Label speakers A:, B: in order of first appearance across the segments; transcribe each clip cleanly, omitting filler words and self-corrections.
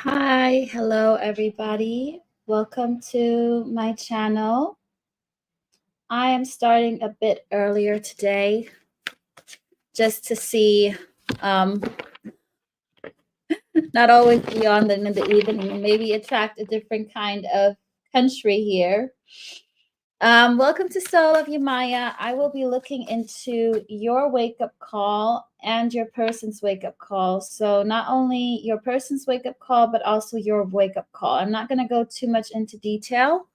A: Hi, hello everybody. Welcome to my channel. I am starting a bit earlier today just to see, not always be on in the evening and maybe attract a different kind of country here. Welcome to Soul of Yamaya. I will be looking into your wake-up call and your person's wake-up call. So not only your person's wake-up call, but also your wake-up call. I'm not going to go too much into detail.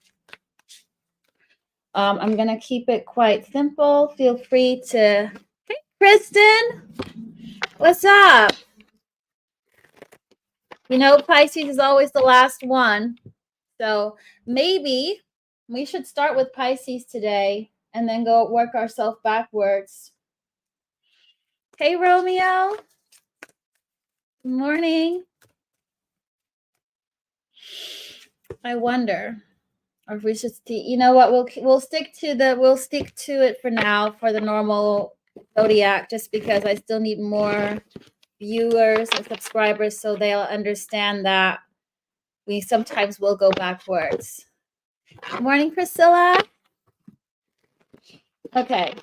A: I'm going to keep it quite simple. Feel free to... Hey, Kristen! What's up? You know, Pisces is always the last one. So maybe we should start with Pisces today and then go work ourselves backwards. Hey, Romeo. Good morning. I wonder, or if we should see, you know what, we'll stick to it for now for the normal zodiac, just because I still need more viewers and subscribers so they'll understand that we sometimes will go backwards. Good morning, Priscilla. Okay.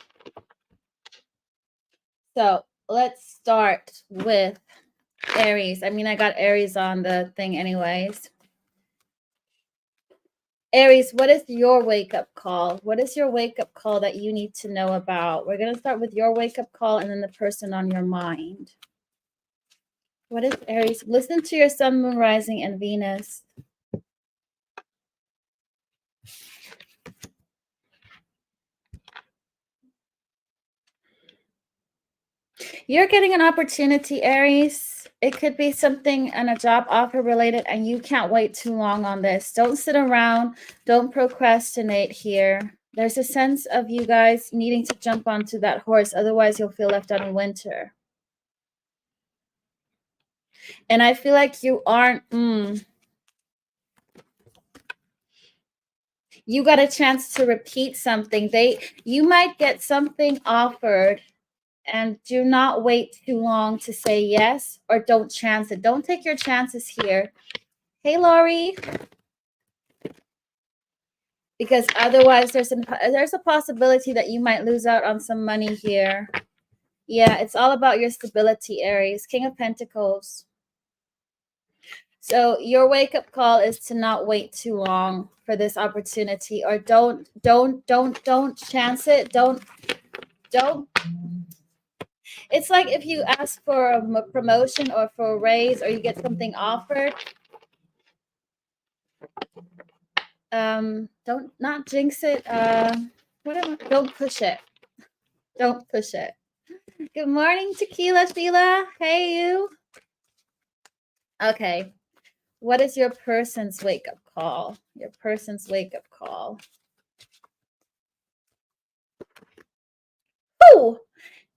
A: So let's start with Aries. I mean, I got Aries on the thing anyways. Aries, what is your wake-up call? What is your wake-up call that you need to know about? We're going to start with your wake-up call and then the person on your mind. What is Aries? Listen to your sun, moon, rising, and Venus. You're getting an opportunity, Aries. It could be something and a job offer related, and you can't wait too long on this. Don't sit around. Don't procrastinate here. There's a sense of you guys needing to jump onto that horse. Otherwise, you'll feel left out in winter. And I feel like you aren't... You got a chance to repeat something. You might get something offered, and do not wait too long to say yes, or don't chance it. Don't take your chances here. Hey, Laurie. Because otherwise there's a possibility that you might lose out on some money here. Yeah, it's all about your stability, Aries. King of Pentacles. So your wake-up call is to not wait too long for this opportunity, or don't chance it. Don't. It's like if you ask for a promotion or for a raise, or you get something offered. Don't not jinx it. Whatever. Don't push it. Don't push it. Good morning, Tequila Sheila. Hey, you. Okay. What is your person's wake-up call? Your person's wake-up call. Oh,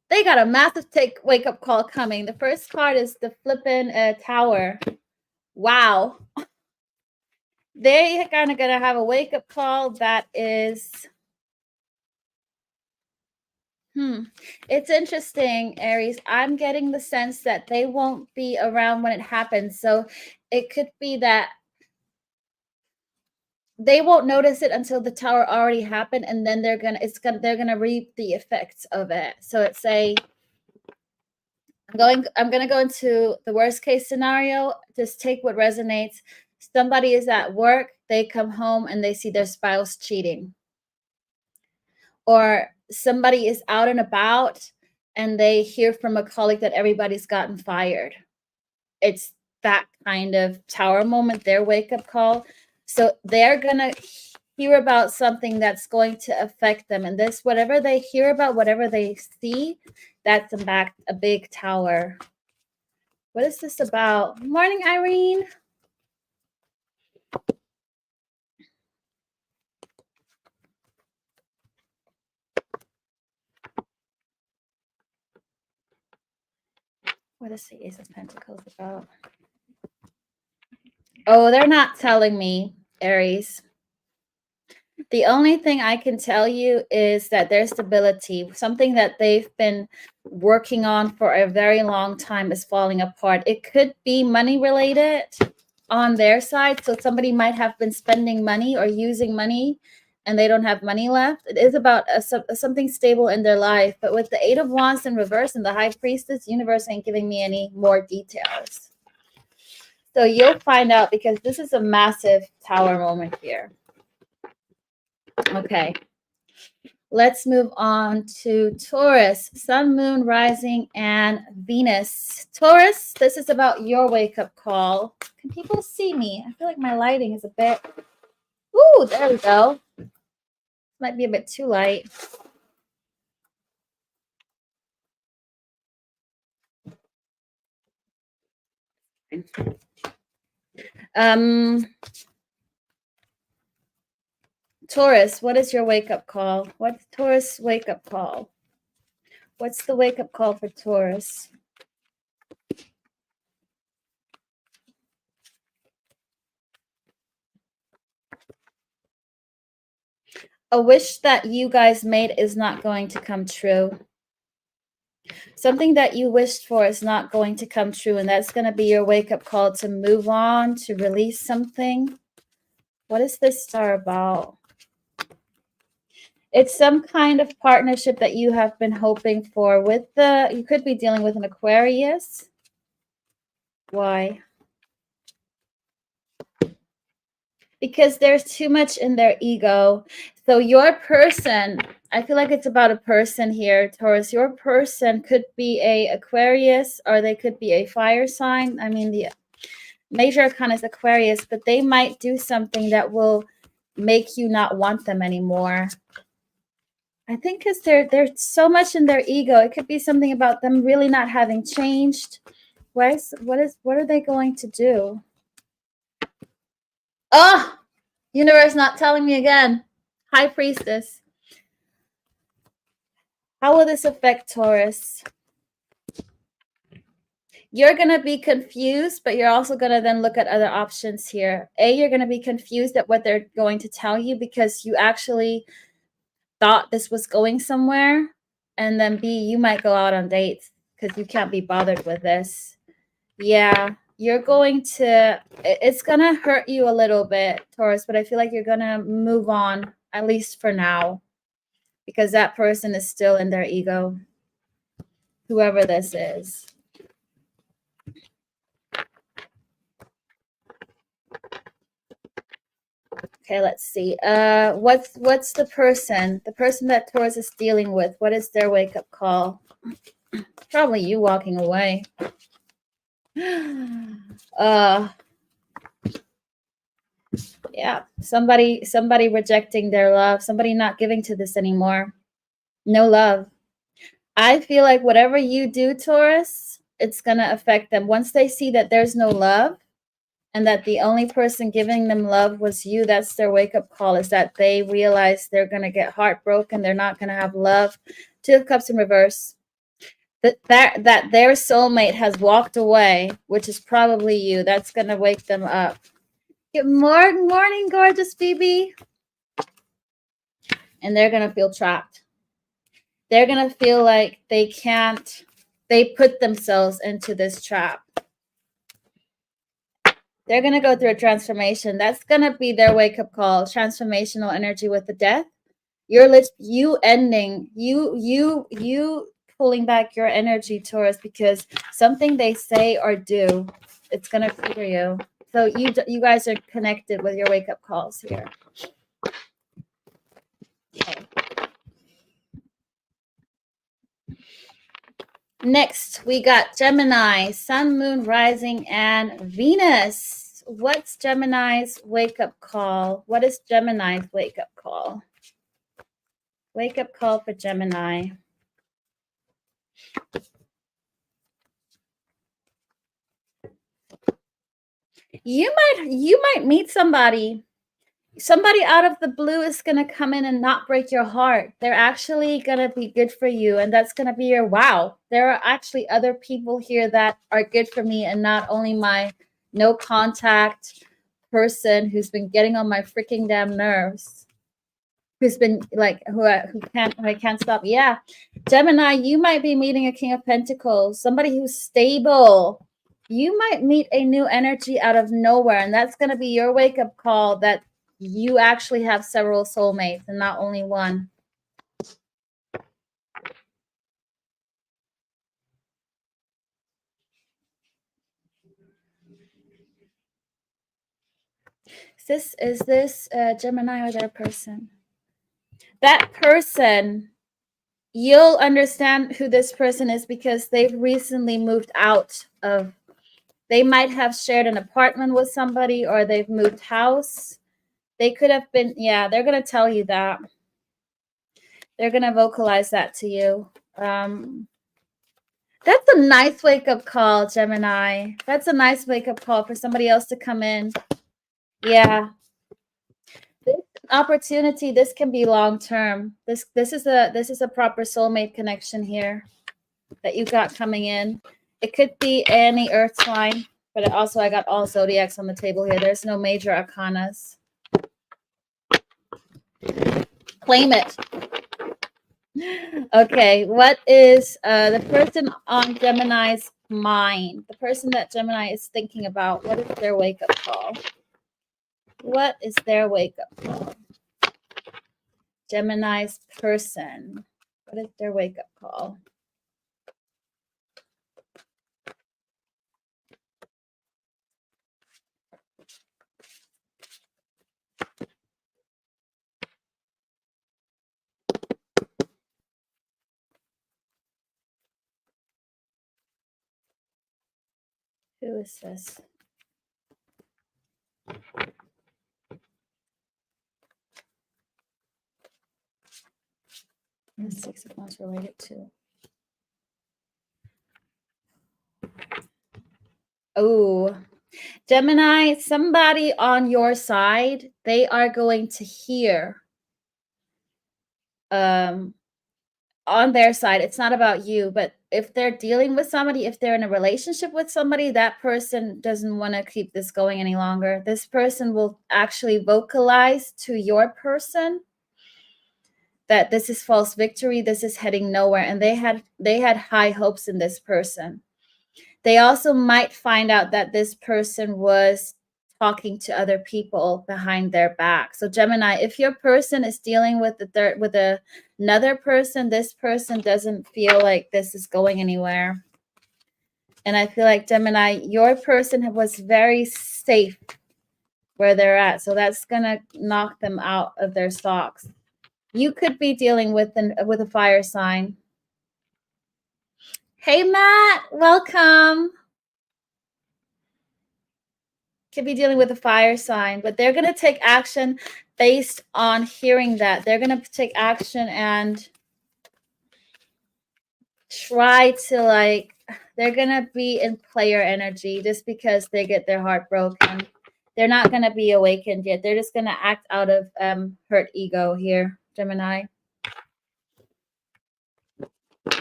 A: they got a massive wake-up call coming. The first card is the flippin' Tower. Wow. They're kind of going to have a wake-up call that is... It's interesting, Aries. I'm getting the sense that they won't be around when it happens. So it could be that they won't notice it until the tower already happened, and then they're gonna reap the effects of it. So it's I'm gonna go into the worst case scenario. Just take what resonates. Somebody is at work, they come home and they see their spouse cheating. Or somebody is out and about and they hear from a colleague that everybody's gotten fired. It's that kind of tower moment, their wake-up call. So they're going to hear about something that's going to affect them. And this, whatever they hear about, whatever they see, that's a big tower. What is this about? Morning, Irene. What is the Ace of Pentacles about? Oh, they're not telling me, Aries. The only thing I can tell you is that their stability, something that they've been working on for a very long time, is falling apart. It could be money related. on their side. So somebody might have been spending money or using money and they don't have money left. It is about something stable in their life. But with the Eight of Wands in reverse and the High Priestess, universe ain't giving me any more details. So you'll find out, because this is a massive Tower moment here. Okay. Let's move on to Taurus, Sun, Moon, Rising, and Venus. Taurus, this is about your wake-up call. Can people see me? I feel like my lighting is a bit... Ooh, there we go. Might be a bit too light. Taurus, what is your wake-up call? What's Taurus wake-up call? What's the wake-up call for Taurus? A wish that you guys made is not going to come true. Something that you wished for is not going to come true, and that's going to be your wake-up call to move on, to release something. What is this star about? It's some kind of partnership that you have been hoping for with you could be dealing with an Aquarius. Why? Because there's too much in their ego. So your person, I feel like it's about a person here, Taurus. Your person could be a Aquarius, or they could be a fire sign. I mean, the major arcana is Aquarius, but they might do something that will make you not want them anymore. I think because there's so much in their ego. It could be something about them really not having changed. What are they going to do? Oh, universe not telling me again. High Priestess. How will this affect Taurus? You're going to be confused, but you're also going to then look at other options here. A, you're going to be confused at what they're going to tell you because you actually thought this was going somewhere. And then B, you might go out on dates because you can't be bothered with this. Yeah, you're going to, it's going to hurt you a little bit, Taurus, but I feel like you're going to move on, at least for now, because that person is still in their ego, whoever this is. Okay, let's see. What's the person that Taurus is dealing with? What is their wake-up call? Probably you walking away. Yeah, somebody rejecting their love, somebody not giving to this anymore. No love. I feel like whatever you do, Taurus, it's gonna affect them. Once they see that there's no love and that the only person giving them love was you, that's their wake-up call, is that they realize they're gonna get heartbroken, they're not gonna have love. Two of Cups in reverse. That their soulmate has walked away, which is probably you. That's gonna wake them up. Good morning, gorgeous Phoebe. And they're gonna feel trapped. They're gonna feel like they put themselves into this trap. They're gonna go through a transformation. That's gonna be their wake-up call. Transformational energy with the death. You ending, you pulling back your energy, Taurus, because something they say or do, it's gonna trigger you. So you guys are connected with your wake-up calls here. Okay. Next, we got Gemini, Sun, Moon, Rising, and Venus. What's Gemini's wake-up call? What is Gemini's wake-up call? Wake-up call for Gemini. You might meet somebody. Somebody out of the blue is going to come in and not break your heart. They're actually going to be good for you. And that's going to be your wow. There are actually other people here that are good for me, and not only my no contact person who's been getting on my freaking damn nerves. Who's been like, who I can't stop. Yeah. Gemini, you might be meeting a King of Pentacles. Somebody who's stable. You might meet a new energy out of nowhere, and that's going to be your wake-up call that you actually have several soulmates and not only one. Is this Gemini or their person? That person, you'll understand who this person is because they've recently moved out of, they might have shared an apartment with somebody or they've moved house. They could have been, yeah, they're going to tell you that. They're going to vocalize that to you. That's a nice wake-up call, Gemini. That's a nice wake-up call for somebody else to come in. Yeah. This opportunity, this can be long-term. This is a proper soulmate connection here that you got coming in. It could be any earth sign, but also I got all zodiacs on the table here. There's no major arcanas. Claim it. Okay, what is the person on Gemini's mind? The person that Gemini is thinking about, what is their wake-up call? What is their wake-up call? Gemini's person. What is their wake-up call? Who is this? The Six of Wands related to. Oh, Gemini, somebody on your side, they are going to hear on their side. It's not about you, but if they're dealing with somebody, if they're in a relationship with somebody, that person doesn't want to keep this going any longer. This person will actually vocalize to your person that this is false victory, this is heading nowhere, and they had high hopes in this person. They also might find out that this person was talking to other people behind their back. So Gemini, if your person is dealing with another person, this person doesn't feel like this is going anywhere. And I feel like Gemini, your person was very safe where they're at. So that's gonna knock them out of their socks. You could be dealing with a fire sign. Hey Matt, welcome. Could be dealing with a fire sign, but they're going to take action based on hearing that. They're going to take action and try to they're going to be in player energy just because they get their heart broken. They're not going to be awakened yet. They're just going to act out of hurt ego here, Gemini.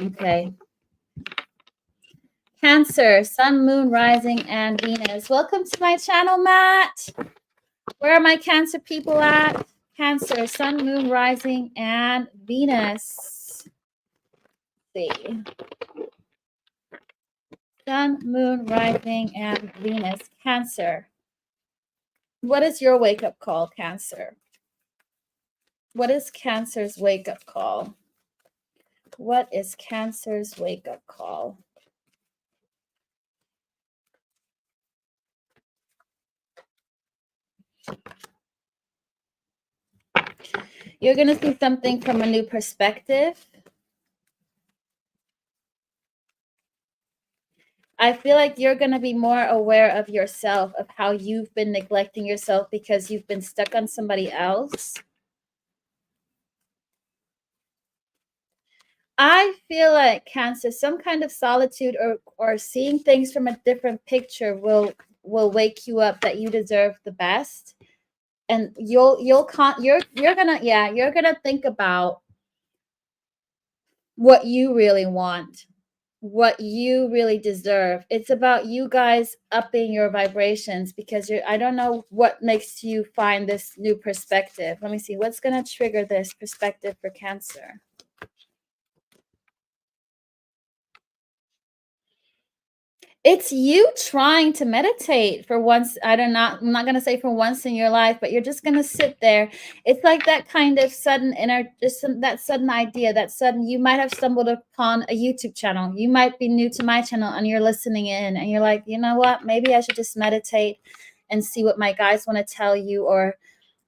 A: Okay. Cancer, Sun, Moon, Rising, and Venus. Welcome to my channel, Matt. Where are my Cancer people at? Cancer, Sun, Moon, Rising, and Venus. Let's see. Sun, Moon, Rising, and Venus. Cancer. What is your wake-up call, Cancer? What is Cancer's wake-up call? What is Cancer's wake-up call? You're going to see something from a new perspective. I feel like you're going to be more aware of yourself, of how you've been neglecting yourself because you've been stuck on somebody else. I feel like Cancer, some kind of solitude or seeing things from a different picture will wake you up that you deserve the best. And you're gonna think about what you really want, what you really deserve. It's about you guys upping your vibrations because I don't know what makes you find this new perspective. Let me see what's gonna trigger this perspective for Cancer. It's you trying to meditate for once. I'm not going to say for once in your life, but you're just going to sit there. It's like that kind of sudden that sudden idea, that sudden, you might have stumbled upon a YouTube channel. You might be new to my channel and you're listening in and you're like, you know what, maybe I should just meditate and see what my guides want to tell you, or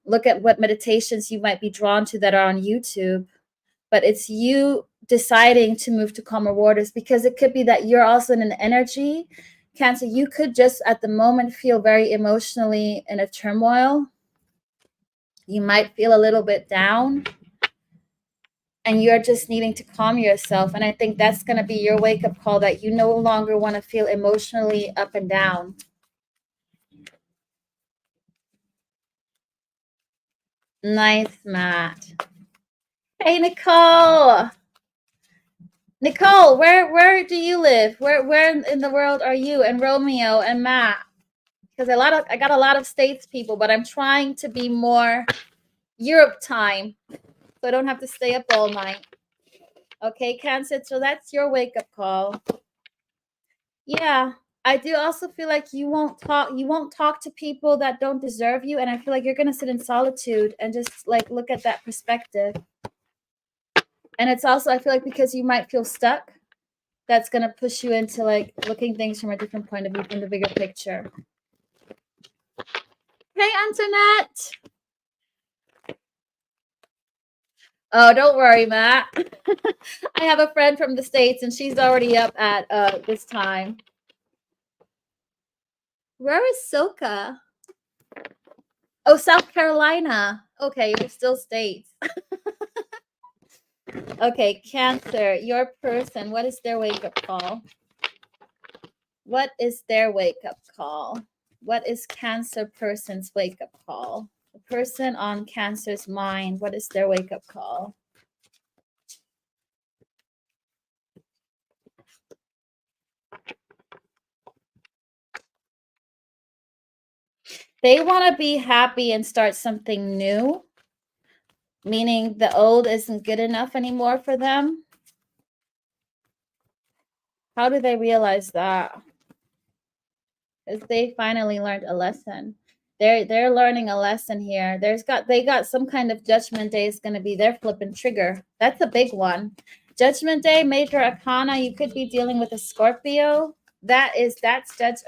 A: look at what meditations you might be drawn to that are on YouTube. But it's you deciding to move to calmer waters, because it could be that you're also in an energy, Cancer. You could just at the moment feel very emotionally in a turmoil. You might feel a little bit down and you're just needing to calm yourself. And I think that's going to be your wake-up call, that you no longer want to feel emotionally up and down. Nice, Matt. Hey, Nicole. Nicole, where do you live? Where in the world are you and Romeo and Matt? Because I got a lot of States people, but I'm trying to be more Europe time, so I don't have to stay up all night. Okay, Cancer, so that's your wake-up call. Yeah, I do also feel like you won't talk to people that don't deserve you, and I feel like you're gonna sit in solitude and just like look at that perspective. And it's also, I feel like, because you might feel stuck, that's going to push you into like looking things from a different point of view, from the bigger picture. Hey, Antoinette. Oh, don't worry, Matt. I have a friend from the States and she's already up at this time. Where is Soka? Oh, South Carolina. Okay, you're still States. Okay, Cancer, your person, what is their wake-up call? What is their wake-up call? What is Cancer person's wake-up call? The person on Cancer's mind, what is their wake-up call? They want to be happy and start something new, meaning the old isn't good enough anymore for them. How do they realize that? Because they finally learned a lesson. They're learning a lesson here. They got some kind of Judgment Day is going to be their flipping trigger. That's a big one. Judgment Day, major arcana. You could be dealing with a Scorpio.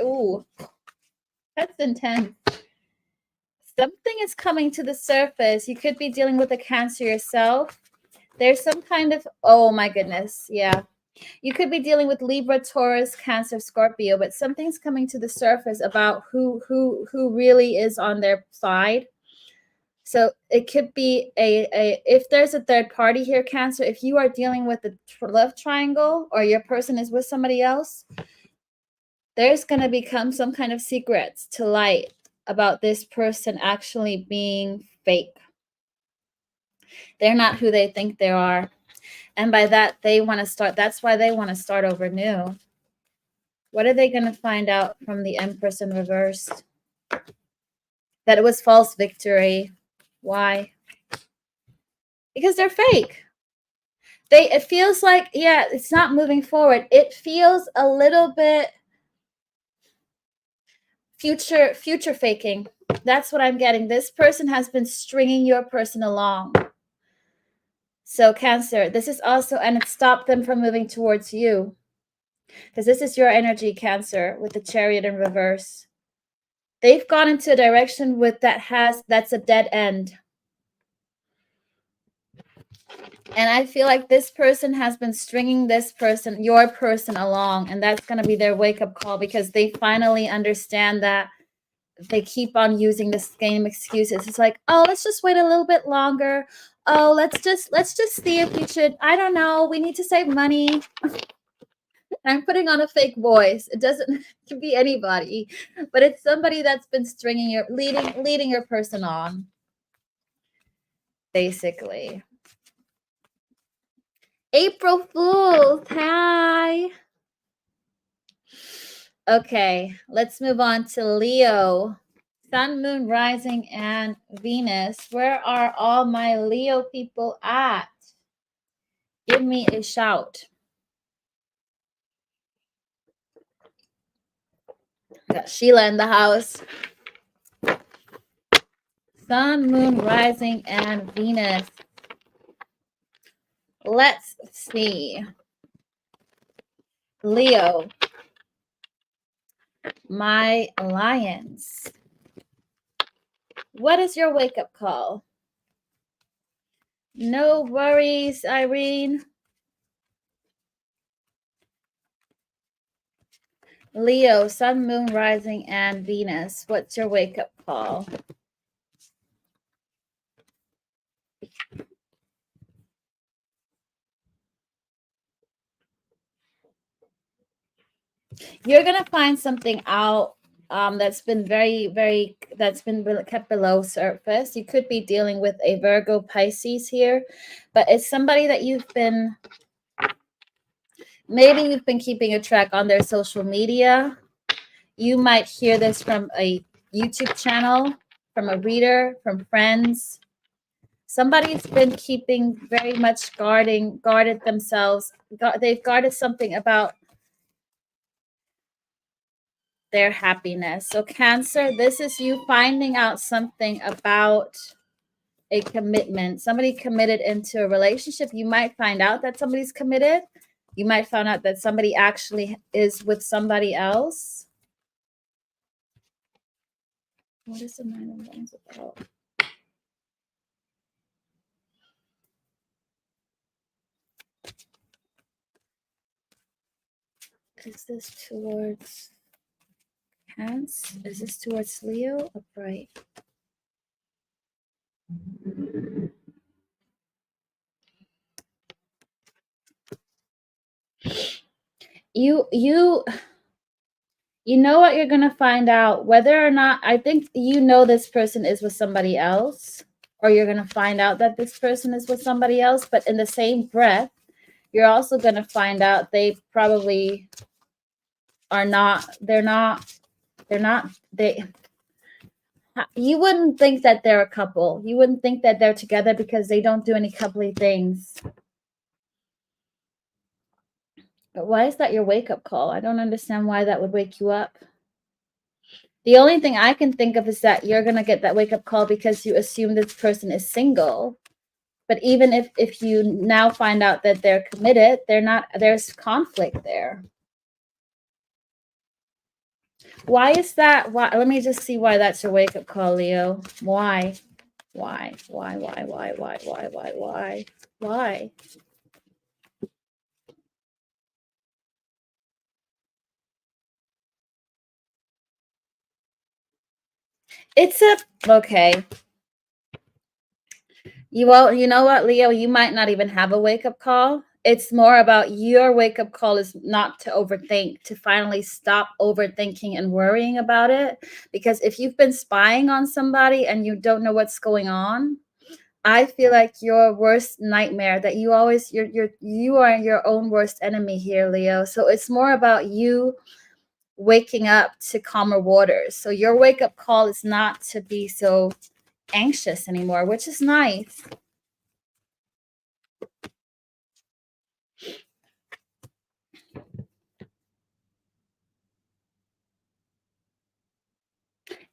A: Ooh, that's intense. Something is coming to the surface. You could be dealing with a Cancer yourself. There's some kind of, oh my goodness, yeah. You could be dealing with Libra, Taurus, Cancer, Scorpio, but something's coming to the surface about who really is on their side. So it could be if there's a third party here, Cancer, if you are dealing with the love triangle or your person is with somebody else, there's going to become some kind of secrets to light about this person actually being fake. They're not who they think they are. And by that, they want to start. That's why they want to start over new. What are they going to find out from the Empress in reverse? That it was false victory. Why? Because they're fake. It feels like, yeah, it's not moving forward. It feels a little bit future faking. That's what I'm getting. This person has been stringing your person along. So Cancer, this is also, and it stopped them from moving towards you. Because this is your energy, Cancer, with the Chariot in reverse. They've gone into a direction with that's a dead end. And I feel like this person has been stringing your person along, and that's going to be their wake-up call, because they finally understand that they keep on using the same excuses. It's like, oh, let's just wait a little bit longer. Oh, let's just see if we should, I don't know, we need to save money. I'm putting on a fake voice. It doesn't can be anybody, but it's somebody that's been leading your person on, basically. April Fools, hi. Okay, let's move on to Leo. Sun, Moon, Rising, and Venus. Where are all my Leo people at? Give me a shout. Got Sheila in the house. Sun, moon, rising, and Venus. Let's see. Leo, my lions. What is your wake-up call? No worries, Irene. Leo, sun, moon, rising, and Venus. What's your wake-up call? You're going to find something out that's been that's been kept below surface. You could be dealing with a Virgo Pisces here, but it's somebody that maybe you've been keeping a track on their social media. You might hear this from a YouTube channel, from a reader, from friends. Somebody's been keeping very much guarded themselves. They've guarded something about their happiness. So Cancer, this is you finding out something about a commitment. Somebody committed into a relationship. You might find out that somebody's committed. You might find out that somebody actually is with somebody else. What is the Nine of Wands about? Is this towards Cancer? Is this towards Leo? Upright. You know what you're going to find out, whether or not, I think you know this person is with somebody else, or you're going to find out that this person is with somebody else, but in the same breath, you're also going to find out they probably are not, you wouldn't think that they're a couple. You wouldn't think that they're together because they don't do any coupley things. But why is that your wake-up call? I don't understand why that would wake you up. The only thing I can think of is that you're going to get that wake-up call because you assume this person is single. But even if you now find out that they're committed, they're not, there's conflict there. Why is that? Why? Let me just see why that's your wake-up call, Leo. Why? Why? It's okay. You know what, Leo? You might not even have a wake-up call. It's more about your wake-up call is not to overthink, to finally stop overthinking and worrying about it. Because if you've been spying on somebody and you don't know what's going on, I feel like your worst nightmare, that you are your own worst enemy here, Leo. So it's more about you waking up to calmer waters. So your wake-up call is not to be so anxious anymore, which is nice.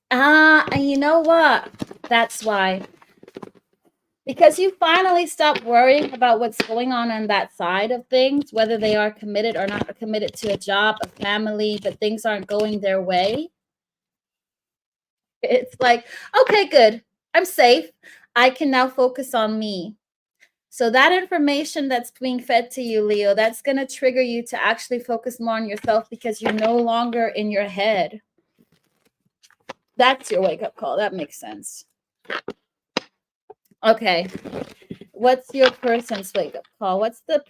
A: And you know what? That's why. Because you finally stop worrying about what's going on that side of things, whether they are committed or not committed to a job, a family, but things aren't going their way. It's like, okay, good. I'm safe. I can now focus on me. So that information that's being fed to you, Leo, that's going to trigger you to actually focus more on yourself because you're no longer in your head. That's your wake-up call. That makes sense. Okay. What's your person's wake-up call? What's the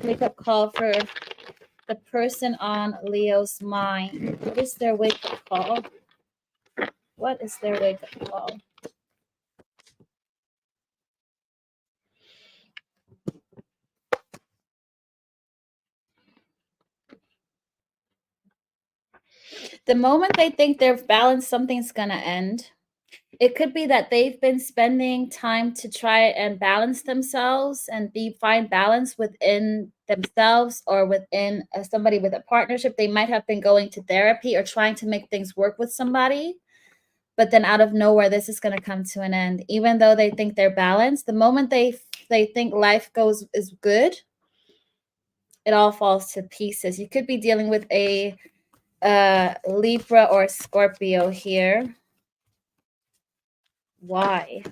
A: wake-up call for the person on Leo's mind? What is their wake-up call? What is their wake-up call? The moment they think they're balanced, something's going to end. It could be that they've been spending time to try and balance themselves and find balance within themselves or within somebody with a partnership. They might have been going to therapy or trying to make things work with somebody, but then out of nowhere, this is going to come to an end. Even though they think they're balanced, the moment they think life is good, it all falls to pieces. You could be dealing with a Libra or Scorpio here. Why?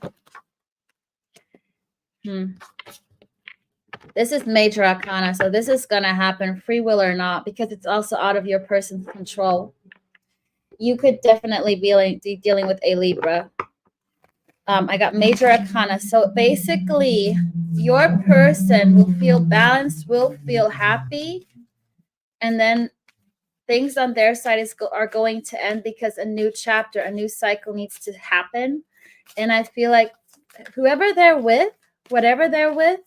A: This is major arcana, so this is going to happen, free will or not, because it's also out of your person's control. You could definitely be dealing with a Libra. I got major arcana. So basically, your person will feel balanced, will feel happy, and then things on their side are going to end because a new chapter, a new cycle needs to happen. And I feel like whoever they're with, whatever they're with,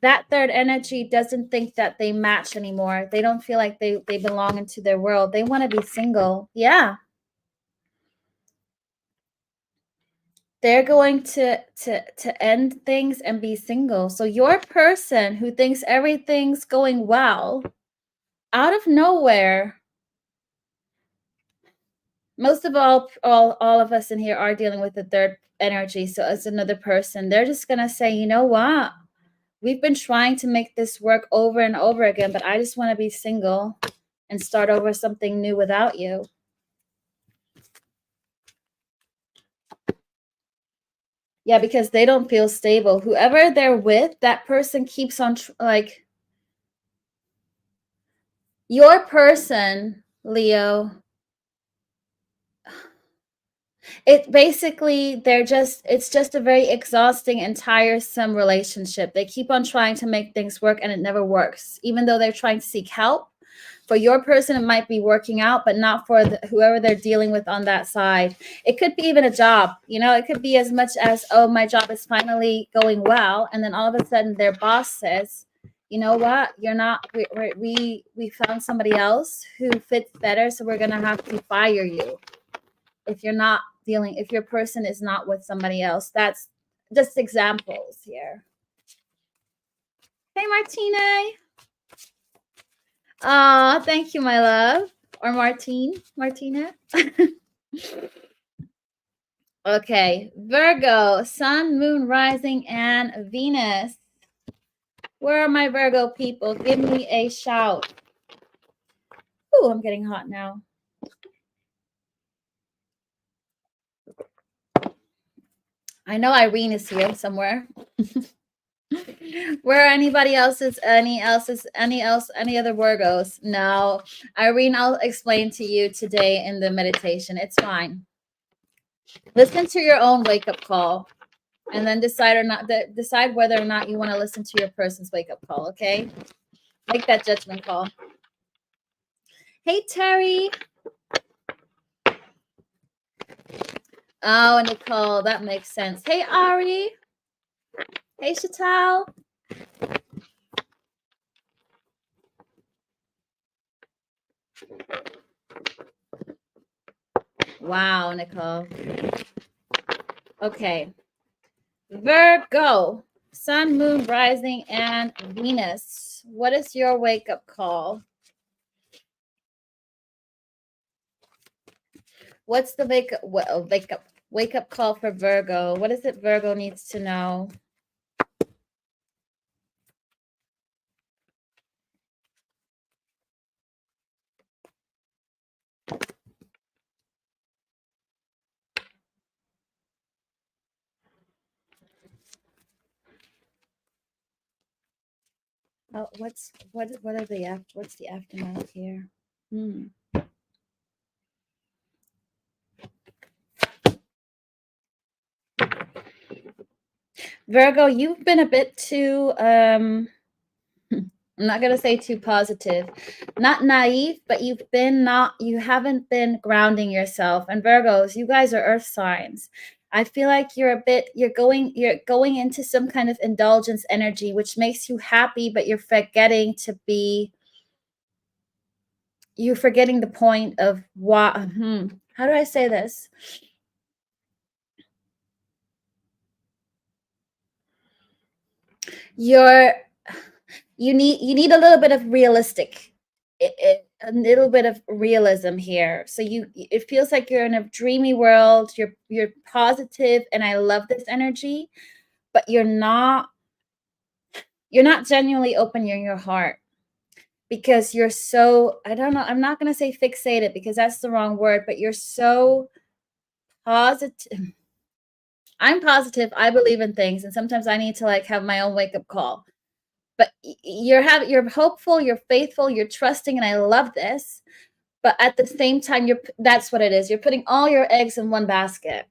A: that third energy doesn't think that they match anymore. They don't feel like they belong into their world. They want to be single. Yeah. They're going to end things and be single. So your person who thinks everything's going well, out of nowhere, most of all of us in here are dealing with the third energy. So as another person, they're just going to say, you know what? We've been trying to make this work over and over again, but I just want to be single and start over something new without you. Yeah, because they don't feel stable. Whoever they're with, that person keeps on like your person, Leo. It basically it's just a very exhausting and tiresome relationship. They keep on trying to make things work and it never works. Even though they're trying to seek help, for your person it might be working out, but not for whoever they're dealing with on that side. It could be even a job, it could be as much as, oh, my job is finally going well, and then all of a sudden their boss says, you know what, you're not, we found somebody else who fits better, so we're gonna have to fire you if your person is not with somebody else. That's just examples here. Hey, Martina. Thank you, my love. Or Martina. Okay, Virgo, Sun, Moon, Rising, and Venus. Where are my Virgo people? Give me a shout. Ooh, I'm getting hot now. I know Irene is here somewhere. Where any other Virgos? No, Irene, I'll explain to you today in the meditation. It's fine. Listen to your own wake-up call and then decide whether or not you want to listen to your person's wake-up call. Okay, make that judgment call. Hey, Terry. Oh, Nicole, that makes sense. Hey, Ari. Hey, Chantal. Wow, Nicole. Okay. Virgo, Sun, Moon, Rising, and Venus. What is your wake-up call? What's the wake-up call for Virgo? What is it Virgo needs to know? Oh, what's the aftermath here? Virgo, you've been a bit too I'm not going to say too positive, not naive, but you haven't been grounding yourself. And Virgos, you guys are earth signs. I feel like you're going into some kind of indulgence energy, which makes you happy, but you're forgetting the point of what, how do I say this? you need a little bit of a little bit of realism here. So it feels like you're in a dreamy world. You're positive, and I love this energy, but you're not genuinely opening your heart because you're so, I don't know, I'm not going to say fixated because that's the wrong word, but you're so positive. I'm positive. I believe in things, and sometimes I need to like have my own wake up call. But you're hopeful, you're faithful, you're trusting, and I love this. But at the same time, that's what it is. You're putting all your eggs in one basket.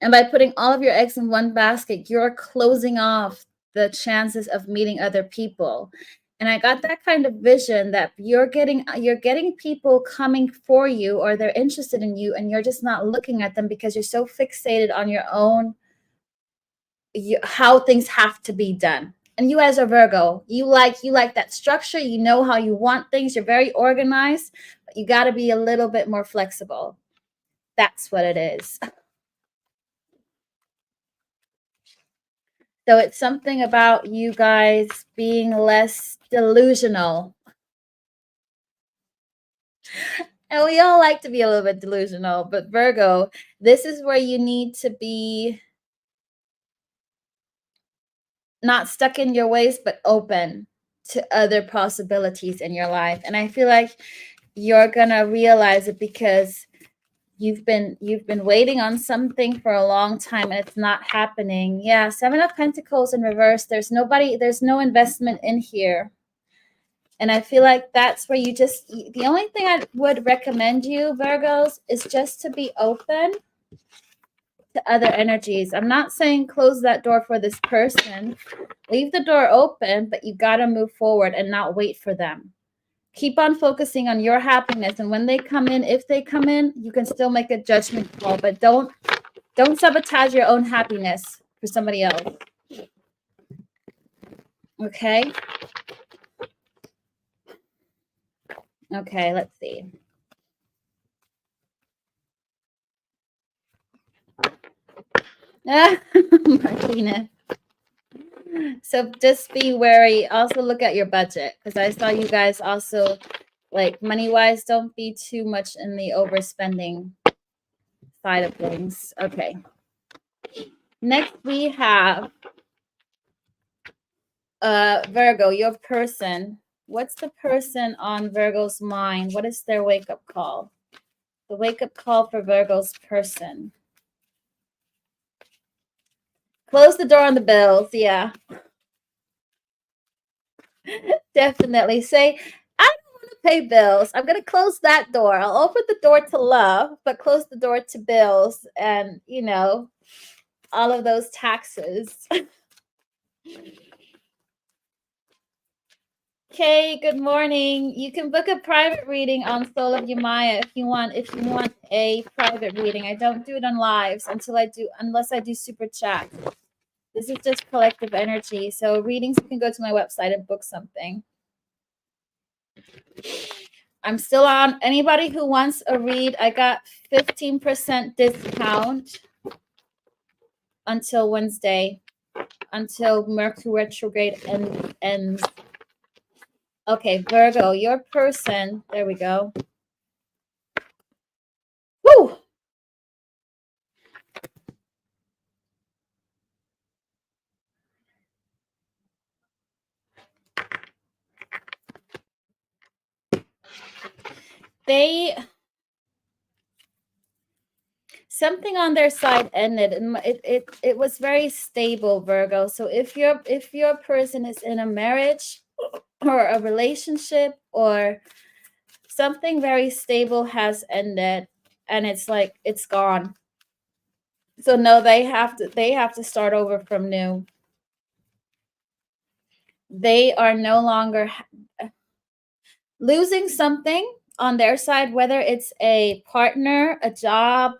A: And by putting all of your eggs in one basket, you're closing off the chances of meeting other people. And I got that kind of vision that you're getting people coming for you, or they're interested in you, and you're just not looking at them because you're so fixated on your own how things have to be done. And you as a Virgo, you like that structure, you know how you want things, you're very organized, but you got to be a little bit more flexible. That's what it is. So it's something about you guys being less delusional. And we all like to be a little bit delusional, but Virgo, this is where you need to be not stuck in your ways, but open to other possibilities in your life. And I feel like you're gonna realize it because you've been waiting on something for a long time and it's not happening. Yeah, 7 of Pentacles in reverse. There's no investment in here. And I feel like that's where the only thing I would recommend you, Virgos, is just to be open to other energies. I'm not saying close that door for this person. Leave the door open, but you got to move forward and not wait for them. Keep on focusing on your happiness. And when they come in, if they come in, you can still make a judgment call, but don't sabotage your own happiness for somebody else. Okay? Okay, let's see. Martina. So just be wary. Also look at your budget, because I saw you guys also, like, money-wise, don't be too much in the overspending side of things. Okay. Next we have Virgo, your person. What's the person on Virgo's mind? What is their wake-up call? The wake-up call for Virgo's person. Close the door on the bills. Yeah. Definitely. Say, I don't want to pay bills. I'm going to close that door. I'll open the door to love, but close the door to bills and, all of those taxes. Okay, good morning. You can book a private reading on Soul of Yamaya if you want a private reading. I don't do it on lives unless I do super chat. This is just collective energy. So readings, you can go to my website and book something. I'm still on. Anybody who wants a read, I got 15% discount until Wednesday, until Mercury retrograde ends. Okay, Virgo, your person. There we go. Woo! Something on their side ended, and it was very stable, Virgo. So if your person is in a marriage or a relationship or something very stable has ended, and it's like it's gone. So no, they have to start over from new. They are no longer losing something on their side, whether it's a partner, a job,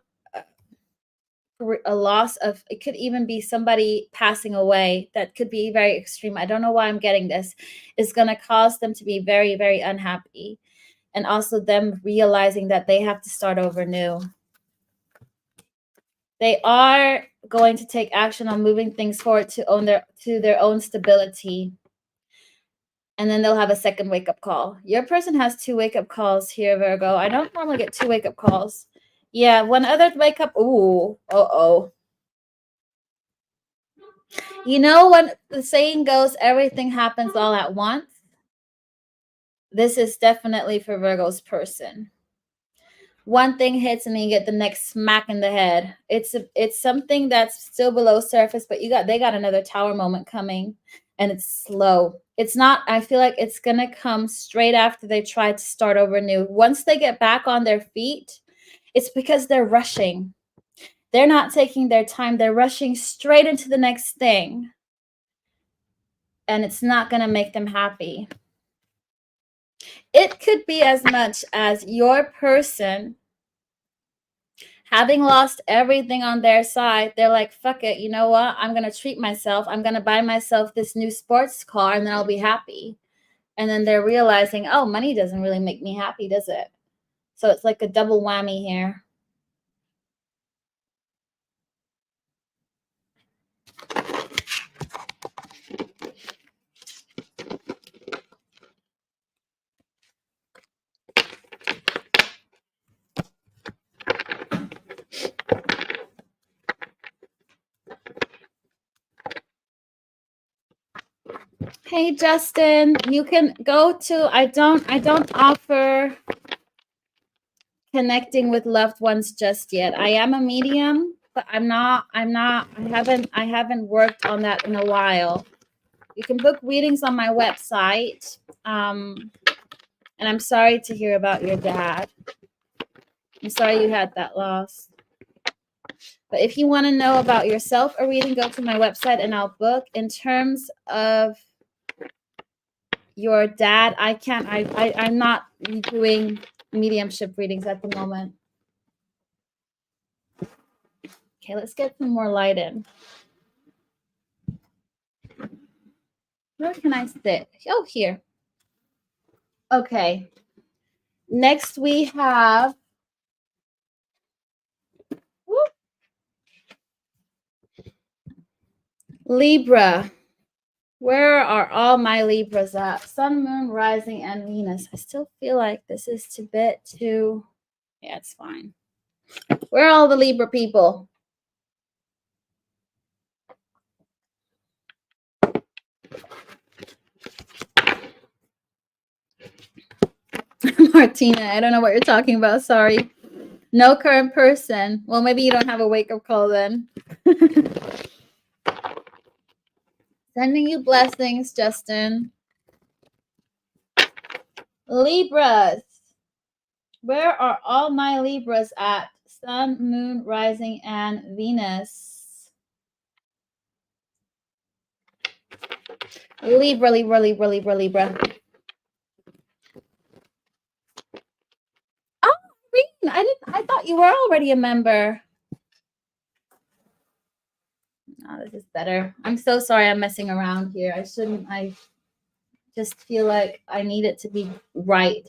A: a loss of, it could even be somebody passing away. That could be very extreme. I don't know why I'm getting this. Is going to cause them to be very, very unhappy, and also them realizing that they have to start over new. They are going to take action on moving things forward to their own stability. And then they'll have a second wake-up call. Your person has 2 wake-up calls here, Virgo. I don't normally get 2 wake-up calls. Yeah, one other wake-up. Ooh, uh-oh. You know what the saying goes, everything happens all at once? This is definitely for Virgo's person. One thing hits and then you get the next smack in the head. It's something that's still below surface, but they got another tower moment coming, and it's slow. It's not, I feel like it's gonna come straight after they try to start over new. Once they get back on their feet, it's because they're rushing. They're not taking their time. They're rushing straight into the next thing. And it's not gonna make them happy. It could be as much as your person having lost everything on their side. They're like, fuck it, you know what? I'm going to treat myself. I'm going to buy myself this new sports car and then I'll be happy. And then they're realizing, oh, money doesn't really make me happy, does it? So it's like a double whammy here. Hey, Justin, you can go to, I don't offer connecting with loved ones just yet. I am a medium, but I haven't worked on that in a while. You can book readings on my website. And I'm sorry to hear about your dad. I'm sorry you had that loss. But if you want to know about yourself a reading, go to my website and I'll book. In terms of your dad, I'm not doing mediumship readings at the moment. Okay, let's get some more light in. Where can I sit? Oh, here. Okay. Next we have Libra. Where are all my Libras at? Sun, Moon, Rising, and Venus. I still feel like this is a bit too... Yeah, it's fine. Where are all the Libra people? Martina, I don't know what you're talking about. Sorry. No current person. Well, maybe you don't have a wake-up call then. Sending you blessings, Justin. Libras. Where are all my Libras at? Sun, Moon, Rising, and Venus. Libra, Libra, Libra, Libra, Libra. Oh, Green. I thought you were already a member. Oh, this is better. I'm so sorry I'm messing around here. I shouldn't. I just feel like I need it to be right.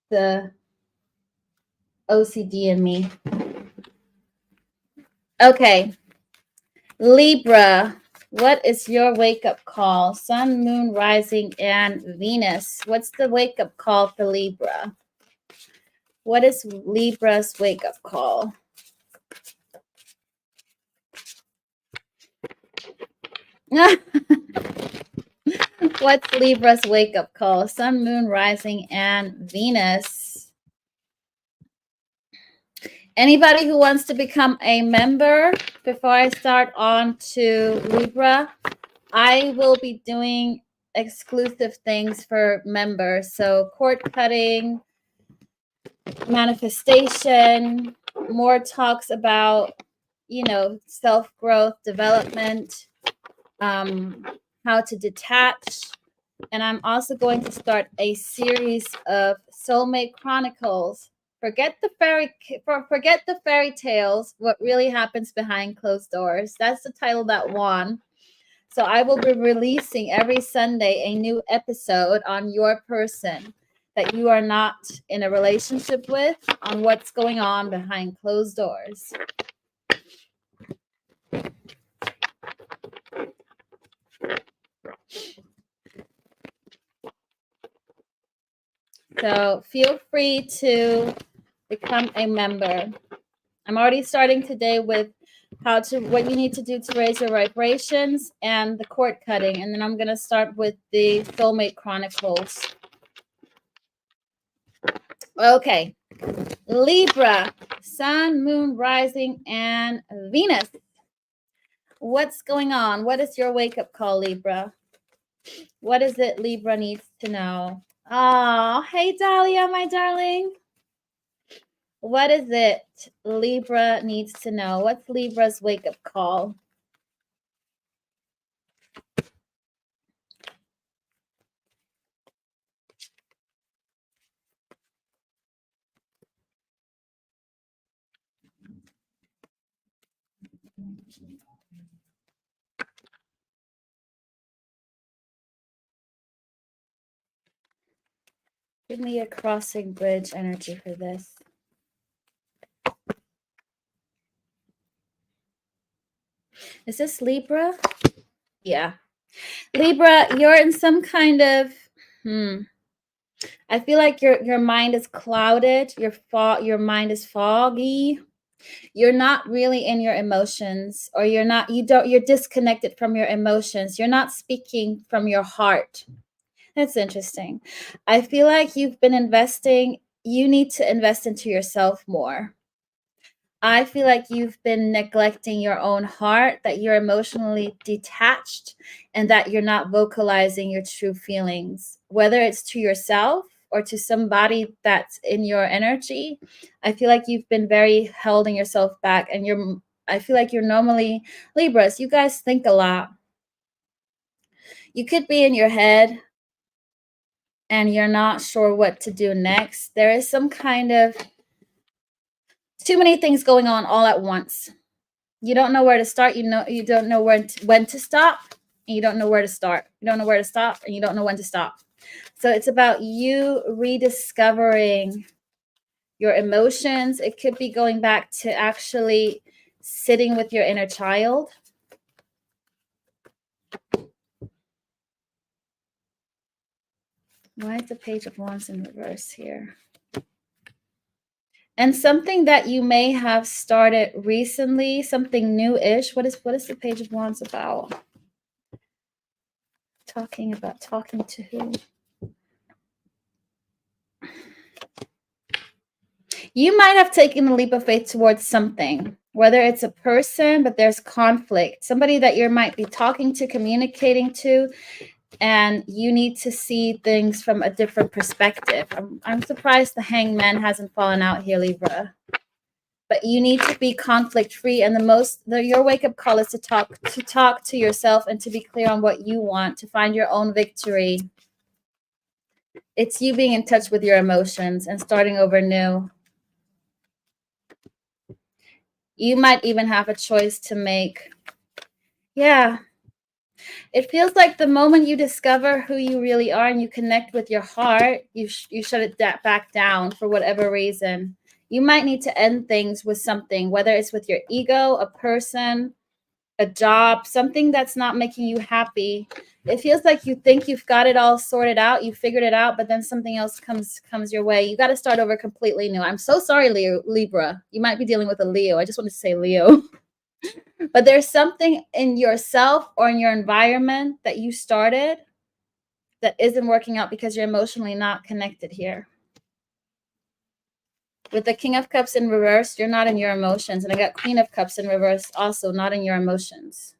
A: The OCD in me. Okay. Libra, what is your wake-up call? Sun, Moon, Rising, and Venus. What's the wake-up call for Libra? What is Libra's wake-up call? What's Libra's wake-up call? Sun, Moon, Rising, and Venus. Anybody who wants to become a member, before I start on to Libra, I will be doing exclusive things for members. So cord cutting, manifestation, more talks about, you know, self-growth, development, how to detach. And I'm also going to start a series of Soulmate Chronicles. Forget the fairy tales, what really happens behind closed doors. That's the title that won. So I will be releasing every Sunday a new episode on your person that you are not in a relationship with, on what's going on behind closed doors. So feel free to become a member. I'm already starting today with what you need to do to raise your vibrations and the cord cutting. And then I'm going to start with the Soulmate Chronicles. Okay. Libra, Sun, Moon, Rising, and Venus. What's going on? What is your wake-up call, Libra? What is it Libra needs to know? Oh, hey, Dahlia, my darling. What is it Libra needs to know? What's Libra's wake-up call? Give me a crossing bridge energy for this. Is this Libra? Yeah. Libra, you're in some kind of, I feel like your mind is clouded. Your mind is foggy. You're not really in your emotions, or you're disconnected from your emotions. You're not speaking from your heart. That's interesting. I feel like you need to invest into yourself more. I feel like you've been neglecting your own heart, that you're emotionally detached, and that you're not vocalizing your true feelings, whether it's to yourself or to somebody that's in your energy. I feel like you've been very holding yourself back, and I feel like you're normally Libras. You guys think a lot. You could be in your head and you're not sure what to do next. There is some kind of too many things going on all at once. You don't know where to start. You don't know when to stop, and you don't know where to start. You don't know where to stop, and you don't know when to stop. So it's about you rediscovering your emotions. It could be going back to actually sitting with your inner child. Why is the Page of Wands in reverse here? And something that you may have started recently, something new-ish. What is the Page of Wands about? Talking to who? You might have taken a leap of faith towards something, whether it's a person, but there's conflict, somebody that you might be talking to, communicating to, and you need to see things from a different perspective. I'm surprised the Hangman hasn't fallen out here, Libra. But you need to be conflict free, and your wake up call is to talk to yourself and to be clear on what you want, to find your own victory. It's you being in touch with your emotions and starting over new. You might even have a choice to make. Yeah. It feels like the moment you discover who you really are and you connect with your heart, you shut it back down for whatever reason. You might need to end things with something, whether it's with your ego, a person, a job, something that's not making you happy. It feels like you think you've got it all sorted out, you figured it out, but then something else comes your way. You got to start over completely new. I'm so sorry, Libra. You might be dealing with a Leo. I just wanted to say Leo. But there's something in yourself or in your environment that you started that isn't working out because you're emotionally not connected here. With the King of Cups in reverse, you're not in your emotions. And I got Queen of Cups in reverse, also not in your emotions.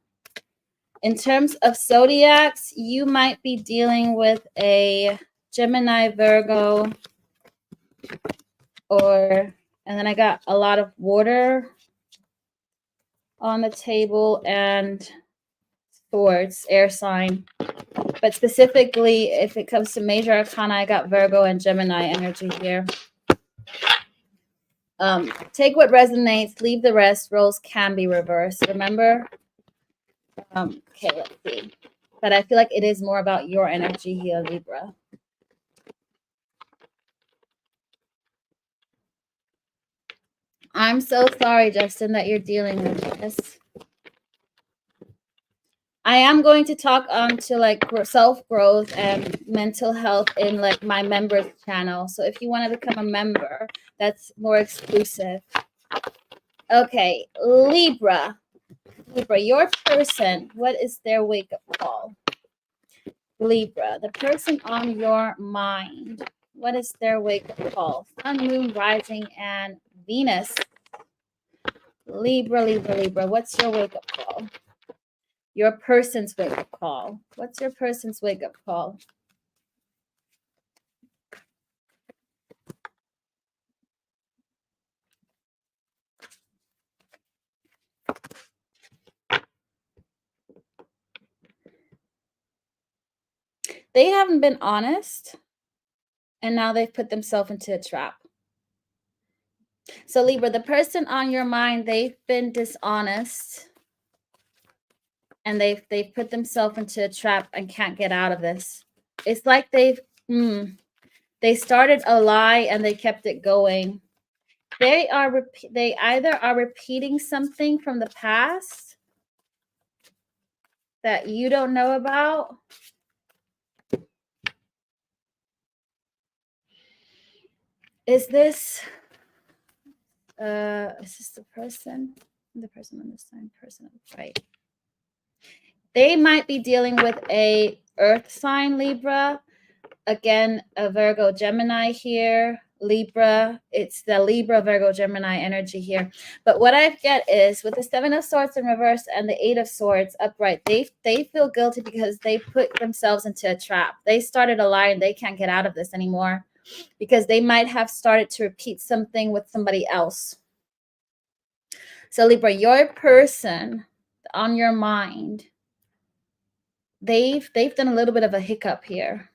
A: In terms of zodiacs, you might be dealing with a Gemini, Virgo, and then I got a lot of water on the table and Swords, air sign. But specifically, if it comes to major arcana, I got Virgo and Gemini energy here. Take what resonates, leave the rest. Roles can be reversed. Remember? Okay, let's see. But I feel like it is more about your energy here, Libra. I'm so sorry, Justin, that you're dealing with this. I am going to talk on to like self-growth and mental health in like my members channel. So if you want to become a member, that's more exclusive. Okay, Libra. Libra, your person, what is their wake-up call? Libra, the person on your mind, what is their wake-up call? Sun, moon, rising, and Venus. Libra, Libra, Libra, what's your wake-up call? Your person's wake-up call. What's your person's wake-up call? They haven't been honest, and now they've put themselves into a trap. So Libra, the person on your mind, they've been dishonest, and they've put themselves into a trap and can't get out of this. It's like they started a lie and they kept it going. They either are repeating something from the past that you don't know about. Is this the person? The person on this side, person on the right. They might be dealing with a earth sign, Libra. Again, a Virgo, Gemini here. Libra, it's the Libra, Virgo, Gemini energy here. But what I get is with the Seven of Swords in reverse and the Eight of Swords upright, they feel guilty because they put themselves into a trap. They started a lie and they can't get out of this anymore because they might have started to repeat something with somebody else. So Libra, your person on your mind, they've done a little bit of a hiccup here.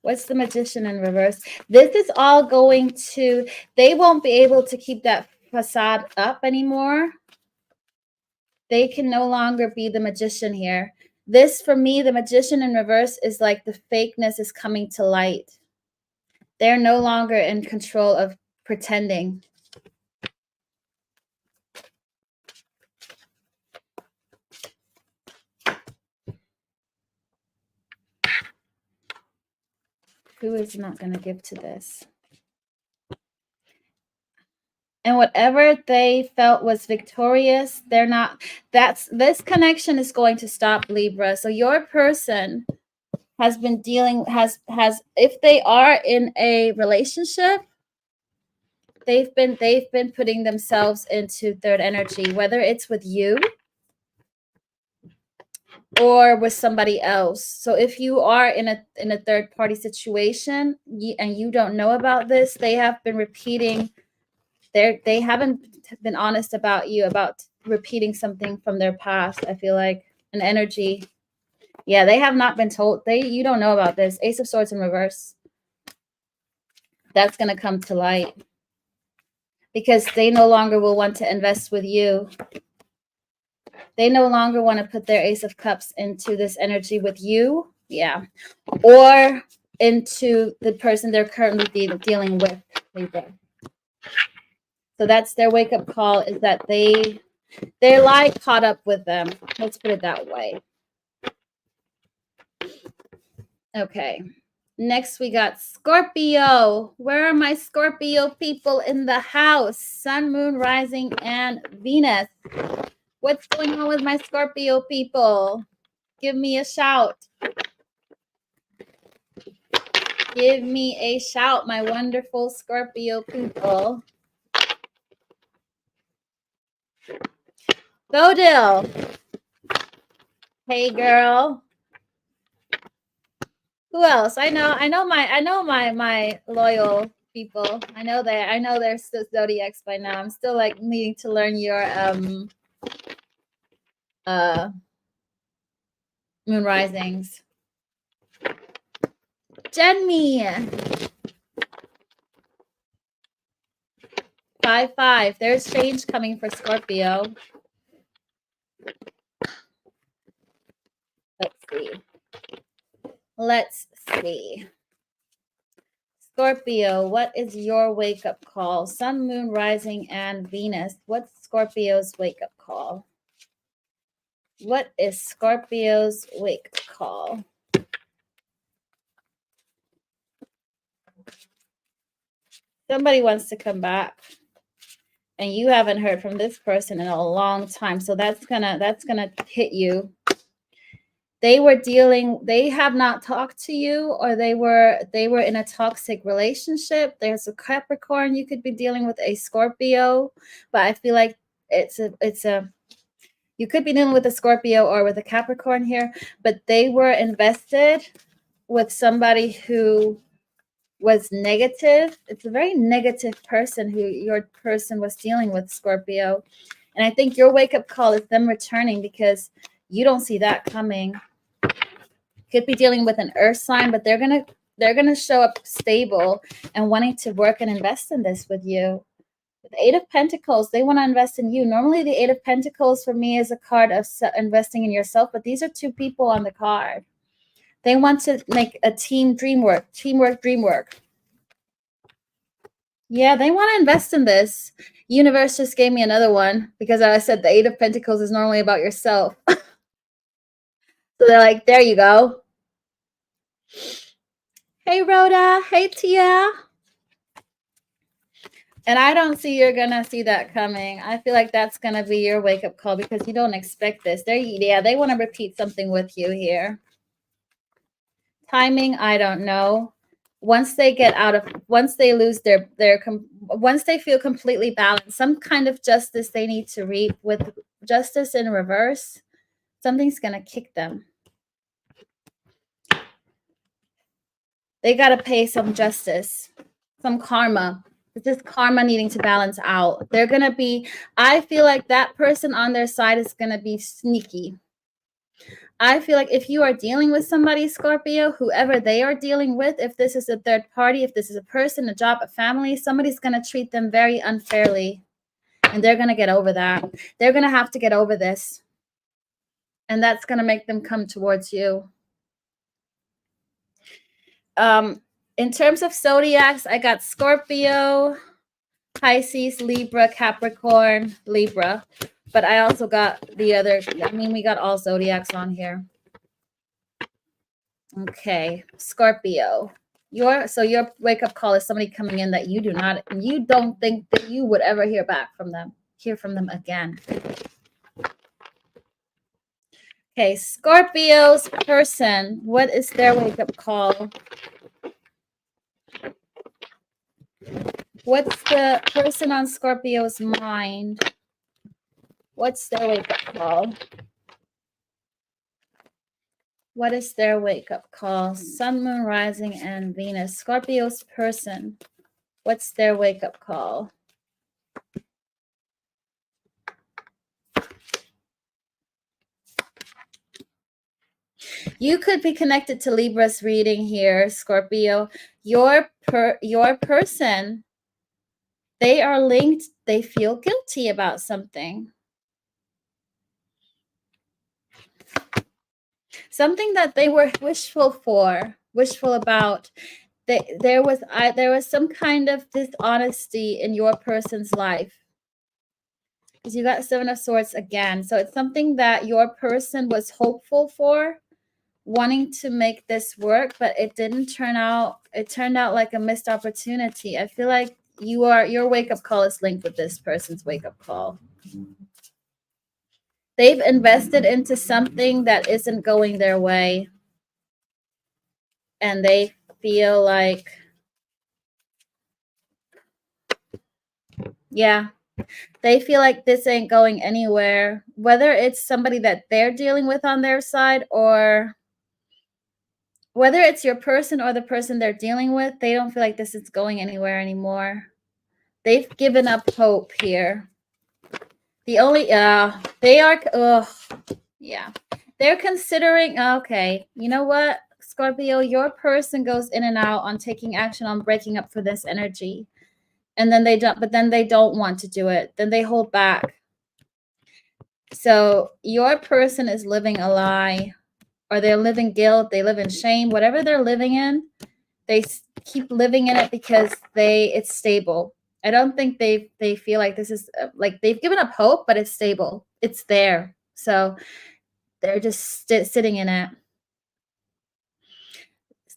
A: What's the Magician in reverse? This is all going to, they won't be able to keep that facade up anymore. They can no longer be the Magician here. This, for me, the Magician in reverse is like the fakeness is coming to light. They're no longer in control of pretending. Who is not going to give to this? And whatever they felt was victorious, they're not. This connection is going to stop, Libra. So your person has been dealing, has if they are in a relationship, they've been putting themselves into third energy, whether it's with you or with somebody else. So if you are in a third party situation and you don't know about this, they have been repeating. They haven't been honest about you, about repeating something from their past. I feel like an energy. Yeah, they have not been told. You don't know about this. Ace of Swords in reverse. That's going to come to light because they no longer will want to invest with you. They no longer want to put their Ace of Cups into this energy with you. Yeah. Or into the person they're currently dealing with. Libra. So that's their wake-up call, is that their lie caught up with them. Let's put it that way. Okay. Next, we got Scorpio. Where are my Scorpio people in the house? Sun, moon, rising, and Venus. What's going on with my Scorpio people? Give me a shout. Give me a shout, my wonderful Scorpio people. Bodil. Hey, girl. Who else? I know my loyal people. I know they're still zodiacs by now. I'm still like needing to learn your moon risings. Jenny. 5-5. There's change coming for Scorpio. Let's see. Scorpio, what is your wake-up call? Sun, moon, rising, and Venus. What's Scorpio's wake-up call? What is Scorpio's wake call? Somebody wants to come back, and you haven't heard from this person in a long time. So that's gonna hit you. They have not talked to you, or they were in a toxic relationship. There's a Capricorn. You could be dealing with a Scorpio, but I feel like you could be dealing with a Scorpio or with a Capricorn here, but they were invested with somebody who was negative. It's a very negative person who your person was dealing with, Scorpio. And I think your wake-up call is them returning, because you don't see that coming. Could be dealing with an earth sign, but they're gonna show up stable and wanting to work and invest in this with you. The Eight of Pentacles, they want to invest in you. Normally, the Eight of Pentacles for me is a card of investing in yourself, but these are two people on the card. They want to make a teamwork, dream work. Yeah, they want to invest in this. Universe just gave me another one, because I said the Eight of Pentacles is normally about yourself. So they're like, there you go. Hey, Rhoda. Hey, Tia. And I don't see you're going to see that coming. I feel like that's going to be your wake-up call, because you don't expect this. They want to repeat something with you here. Timing, I don't know. Once they lose once they feel completely balanced, some kind of justice they need to reap. With justice in reverse, something's going to kick them. They got to pay some justice, some karma. It's just karma needing to balance out. They're going to be, I feel like that person on their side is going to be sneaky. I feel like if you are dealing with somebody, Scorpio, whoever they are dealing with, if this is a third party, if this is a person, a job, a family, somebody's going to treat them very unfairly. And they're going to get over that. They're going to have to get over this. And that's going to make them come towards you. In terms of zodiacs, I got Scorpio, Pisces, Libra, Capricorn, Libra. But I also got the other, we got all zodiacs on here. Okay, Scorpio. Your wake-up call is somebody coming in that you don't think that you would ever hear from them again. Okay, Scorpio's person. What is their wake-up call? What's the person on Scorpio's mind? What's their wake-up call? What is their wake-up call? Sun, Moon, Rising, and Venus. Scorpio's person. What's their wake-up call? You could be connected to Libra's reading here, Scorpio. Your person, they are linked. They feel guilty about something. Something that they were wishful about. There was some kind of dishonesty in your person's life. Because you got Seven of Swords again. So it's something that your person was hopeful for, wanting to make this work, but it didn't turn out. It turned out like a missed opportunity. I feel like your wake-up call is linked with this person's wake-up call. They've invested into something that isn't going their way. And they feel like, yeah, they feel like this ain't going anywhere. Whether it's somebody that they're dealing with on their side, or whether it's your person or the person they're dealing with, they don't feel like this is going anywhere anymore. They've given up hope here. They're considering, okay, you know what, Scorpio, your person goes in and out on taking action on breaking up for this energy. And then they don't want to do it. Then they hold back. So your person is living a lie, or they're living guilt. They live in shame, whatever they're living in, they keep living in it because it's stable. I don't think they feel like this is like they've given up hope, but it's stable. It's there. So They're just sitting in it.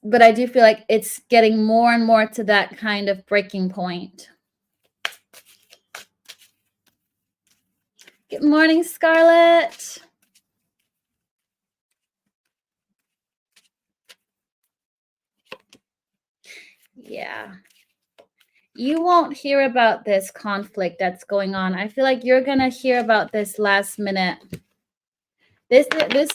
A: But I do feel like it's getting more and more to that kind of breaking point. Good morning, Scarlett. Yeah. You won't hear about this conflict that's going on. I feel like you're going to hear about this last minute. This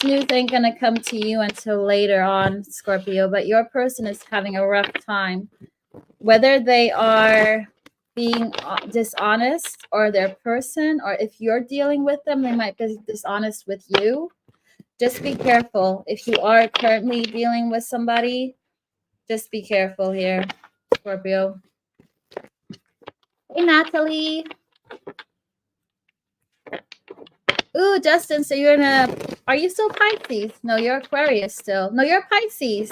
A: news ain't going to come to you until later on, Scorpio, but your person is having a rough time. Whether they are being dishonest or their person, or if you're dealing with them, they might be dishonest with you. Just be careful. If you are currently dealing with somebody, just be careful here, Scorpio. Hey, Natalie. Ooh, Justin, so you're are you still Pisces? No, you're Aquarius still. No, you're Pisces.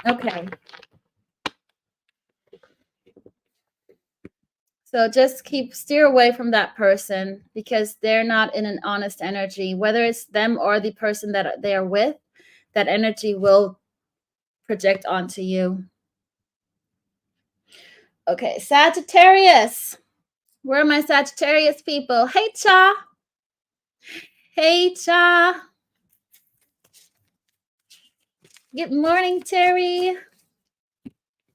A: Okay. So just steer away from that person because they're not in an honest energy. Whether it's them or the person that they are with, that energy will project onto you. Okay, Sagittarius. Where are my Sagittarius people? Hey, Cha. Hey, Cha. Good morning, Terry.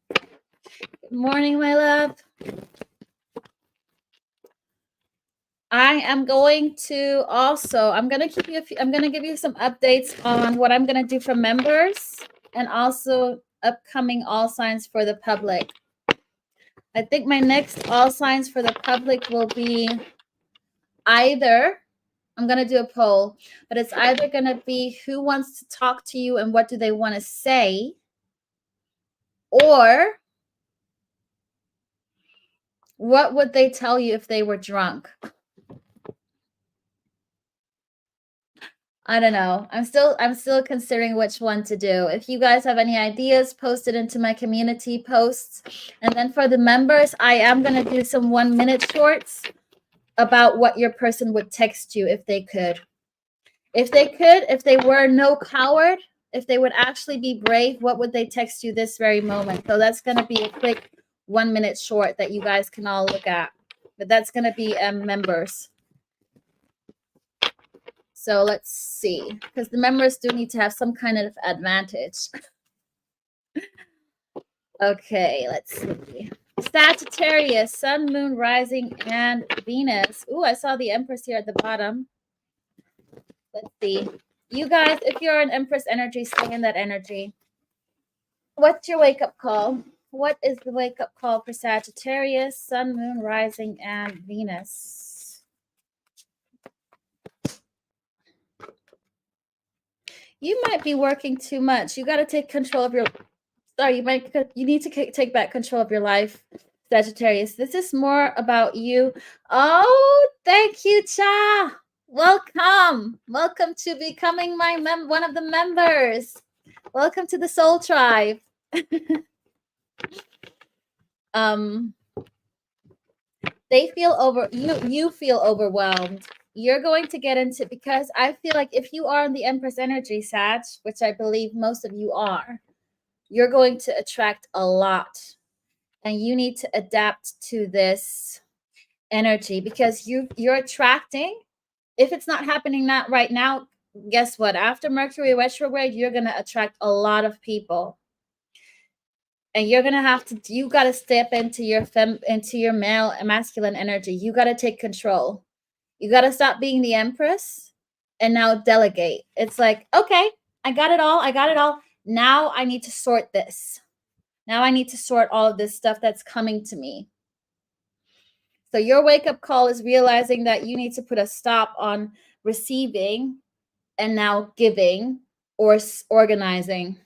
A: Good morning, my love. I am going to also, I'm going to give you some updates on what I'm going to do for members and also upcoming all signs for the public. I think my next all signs for the public will be either, I'm going to do a poll, but it's either going to be who wants to talk to you and what do they want to say, or what would they tell you if they were drunk? I don't know. I'm still considering which one to do. If you guys have any ideas, post it into my community posts. And then for the members, I am going to do some 1-minute shorts about what your person would text you if they could. If they were no coward, if they would actually be brave, what would they text you this very moment? So that's going to be a quick 1-minute short that you guys can all look at. But that's going to be members. So let's see, because the members do need to have some kind of advantage. Okay, let's see. Sagittarius, Sun, Moon, Rising, and Venus. Ooh, I saw the Empress here at the bottom. Let's see. You guys, if you're an Empress energy, stay in that energy. What's your wake-up call? What is the wake-up call for Sagittarius, Sun, Moon, Rising, and Venus? You might be working too much. You got to take control of your... Sorry, you need to take back control of your life, Sagittarius. This is more about you. Oh, thank you, Cha. Welcome. Welcome to becoming one of the members. Welcome to the Soul Tribe. They feel you feel overwhelmed. You're going to get into, because I feel like if you are in the Empress energy, Sag, which I believe most of you are, you're going to attract a lot, and you need to adapt to this energy because you're attracting. If it's not happening not right now, guess what? After Mercury retrograde, you're going to attract a lot of people, and you're going to you got to step into your male masculine energy. You got to take control. You got to stop being the Empress and now delegate. It's like, okay, I got it all. Now I need to sort this. Now I need to sort all of this stuff that's coming to me. So your wake-up call is realizing that you need to put a stop on receiving and now giving or organizing.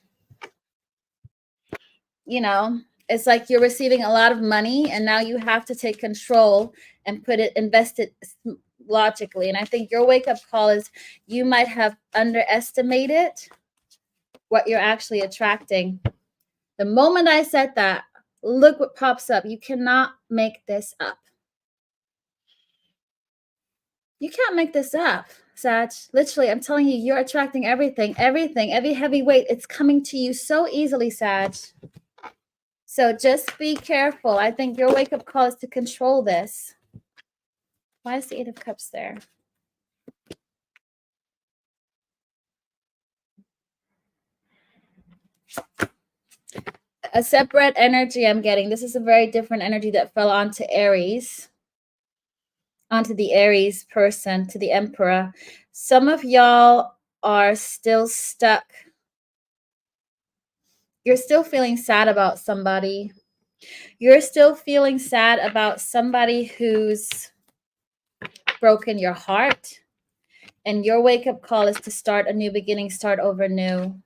A: You know, it's like you're receiving a lot of money and now you have to take control and invest it logically. And I think your wake-up call is you might have underestimated what you're actually attracting. The moment I said that, look what pops up. You cannot make this up. You can't make this up. Sag. Literally, I'm telling you, you're attracting everything, every heavy weight. It's coming to you so easily, Sag. So just be careful. I think your wake-up call is to control this. Why is the Eight of Cups there? A separate energy I'm getting. This is a very different energy that fell onto Aries. Onto the Aries person, to the Emperor. Some of y'all are still stuck. You're still feeling sad about somebody. You're still feeling sad about somebody who's broken your heart. And your wake-up call is to start a new beginning, start over new.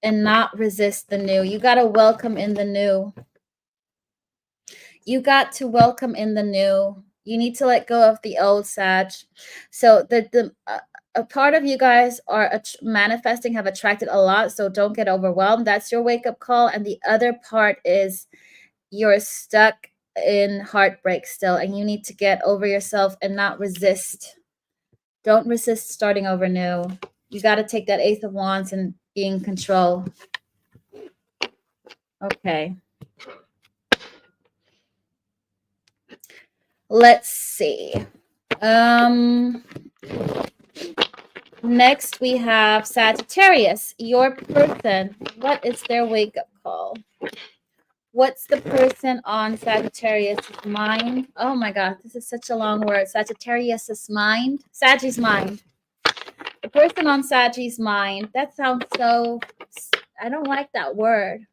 A: And not resist the new. You got to welcome in the new. You got to welcome in the new. You need to let go of the old, Sag. So a part of you guys are manifesting, have attracted a lot, so don't get overwhelmed. That's your wake-up call. And the other part is you're stuck in heartbreak still, and you need to get over yourself and not resist. Don't resist starting over new. You got to take that Ace of Wands and be in control. Okay. Let's see. Next we have Sagittarius, your person. What is their wake-up call? What's the person on Sagittarius' mind? Oh my God, this is such a long word. Sagittarius' mind. Sagi's mind. The person on Sagi's mind. That sounds so, I don't like that word.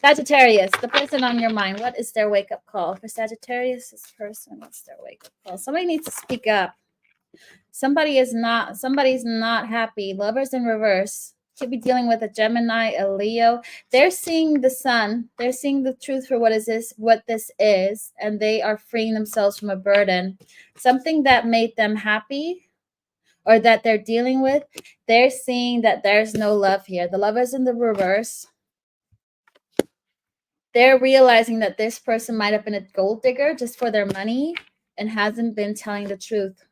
A: Sagittarius, the person on your mind. What is their wake-up call? For Sagittarius' person, what's their wake-up call? Somebody needs to speak up. Somebody's not happy. Lovers in reverse. Could be dealing with a Gemini, a Leo. They're seeing the sun. They're seeing the truth for what this is, and they are freeing themselves from a burden. Something that made them happy or that they're dealing with. They're seeing that there's no love here. The Lovers in the reverse. They're realizing that this person might have been a gold digger just for their money and hasn't been telling the truth.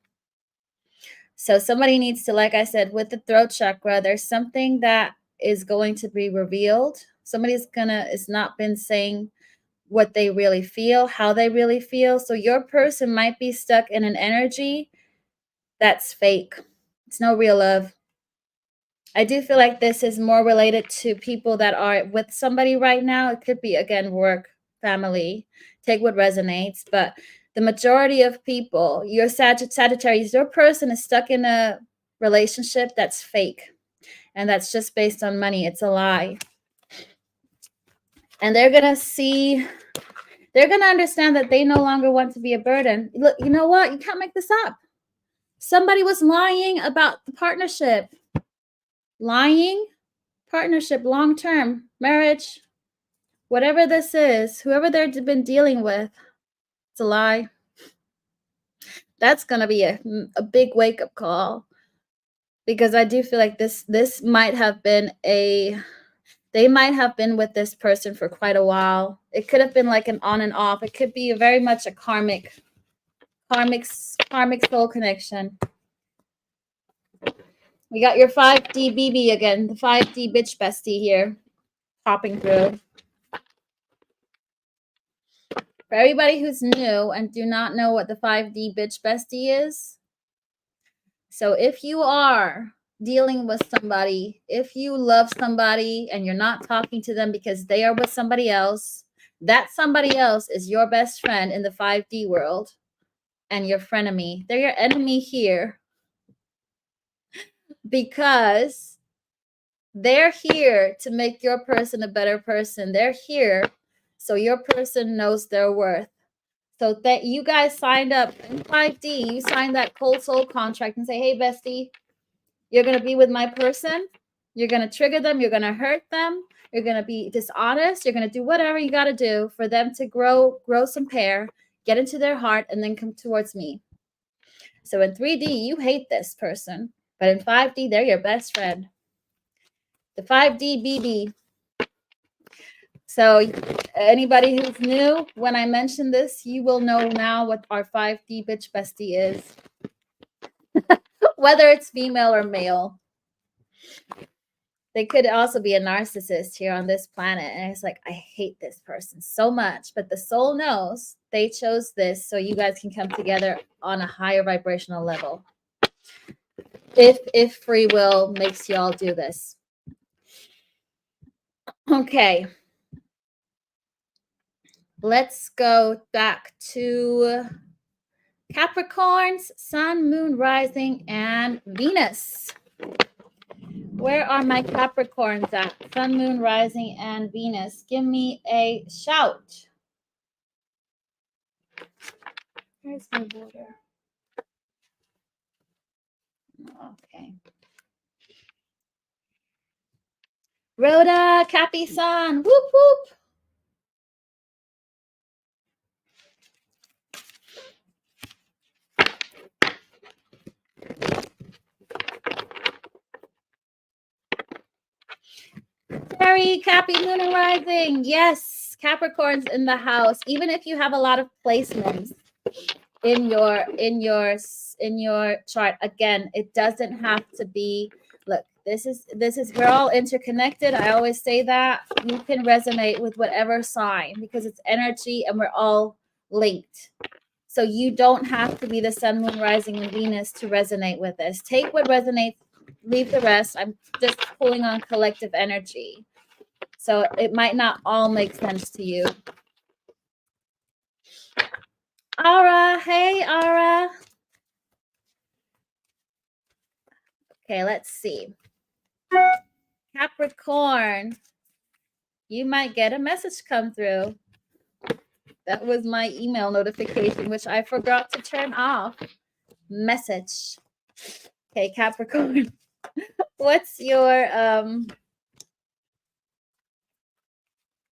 A: So somebody needs to, like I said, with the throat chakra, there's something that is going to be revealed. Somebody's is not been saying what they really feel, how they really feel. So your person might be stuck in an energy that's fake. It's no real love. I do feel like this is more related to people that are with somebody right now. It could be, again, work, family. Take what resonates. But the majority of people, your Sagittarius, your person is stuck in a relationship that's fake. And that's just based on money. It's a lie. And they're going to understand that they no longer want to be a burden. Look, you know what? You can't make this up. Somebody was lying about the partnership. Lying, partnership, long-term, marriage, whatever this is, whoever they've been dealing with, it's a lie. That's going to be a big wake-up call, because I do feel like this might have been they might have been with this person for quite a while. It could have been like an on and off. It could be very much a karmic soul connection. We got your 5D BB again, the 5D bitch bestie here, popping through. For everybody who's new and do not know what the 5D bitch bestie is, so if you are dealing with somebody, if you love somebody and you're not talking to them because they are with somebody else, that somebody else is your best friend in the 5D world and your frenemy. They're your enemy here because they're here to make your person a better person. They're here so your person knows their worth. So that you guys signed up in 5D, you signed that cold soul contract and say, hey, bestie, you're going to be with my person. You're going to trigger them. You're going to hurt them. You're going to be dishonest. You're going to do whatever you got to do for them to grow some pair, get into their heart, and then come towards me. So in 3D, you hate this person. But in 5D, they're your best friend. The 5D BB. So anybody who's new, when I mention this, you will know now what our 5D bitch bestie is. Whether it's female or male. They could also be a narcissist here on this planet. And it's like, I hate this person so much. But the soul knows they chose this so you guys can come together on a higher vibrational level. If free will makes y'all do this. Okay. Let's go back to Capricorns, Sun, Moon, Rising, and Venus. Where are my Capricorns at? Sun, Moon, Rising, and Venus. Give me a shout. Where's my border? Okay. Rhoda, Capi-san. Whoop, whoop. Terry, Cappy, Moon and Rising. Yes, Capricorns in the house. Even if you have a lot of placements in your chart, again, it doesn't have to be. Look, this is we're all interconnected. I always say that. You can resonate with whatever sign because it's energy and we're all linked. So you don't have to be the Sun, Moon, Rising, and Venus to resonate with this. Take what resonates, leave the rest. I'm just pulling on collective energy. So it might not all make sense to you. Ara, hey, Ara. Okay, let's see. Capricorn, you might get a message come through. That was my email notification, which I forgot to turn off. Message. Okay, Capricorn. What's your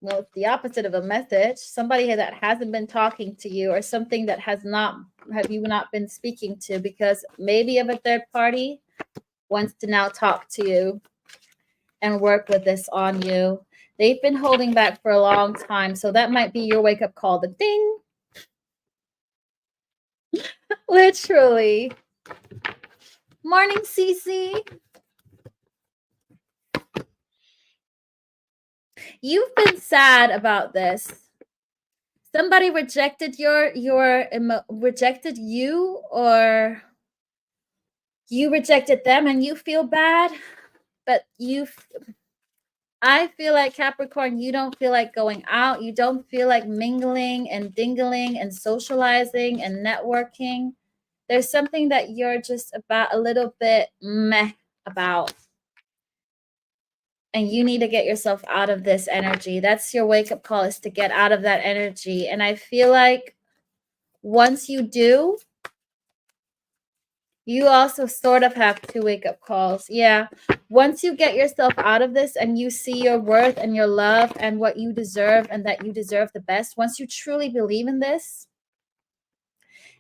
A: well, it's the opposite of a message. Somebody that hasn't been talking to you, or something that have you not been speaking to, because maybe of a third party wants to now talk to you and work with this on you. They've been holding back for a long time, so that might be your wake-up call. The ding. Literally. Morning, Cece. You've been sad about this. Somebody rejected rejected you, or you rejected them and you feel bad, but I feel like, Capricorn, you don't feel like going out. You don't feel like mingling and dingling and socializing and networking. There's something that you're just about a little bit meh about. And you need to get yourself out of this energy. That's your wake-up call, is to get out of that energy. And I feel like once you do, you also sort of have two wake-up calls. Yeah. Once you get yourself out of this and you see your worth and your love and what you deserve and that you deserve the best, once you truly believe in this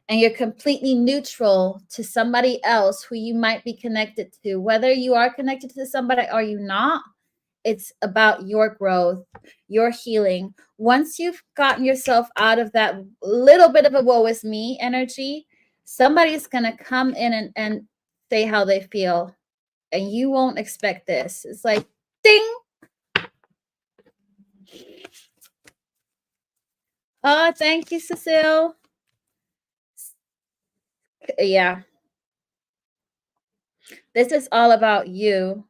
A: and you're completely neutral to somebody else who you might be connected to, whether you are connected to somebody or you're not, it's about your growth, your healing. Once you've gotten yourself out of that little bit of a woe is me energy, somebody's going to come in and say how they feel. And you won't expect this. It's like, ding. Oh, thank you, Cecile. Yeah. This is all about you.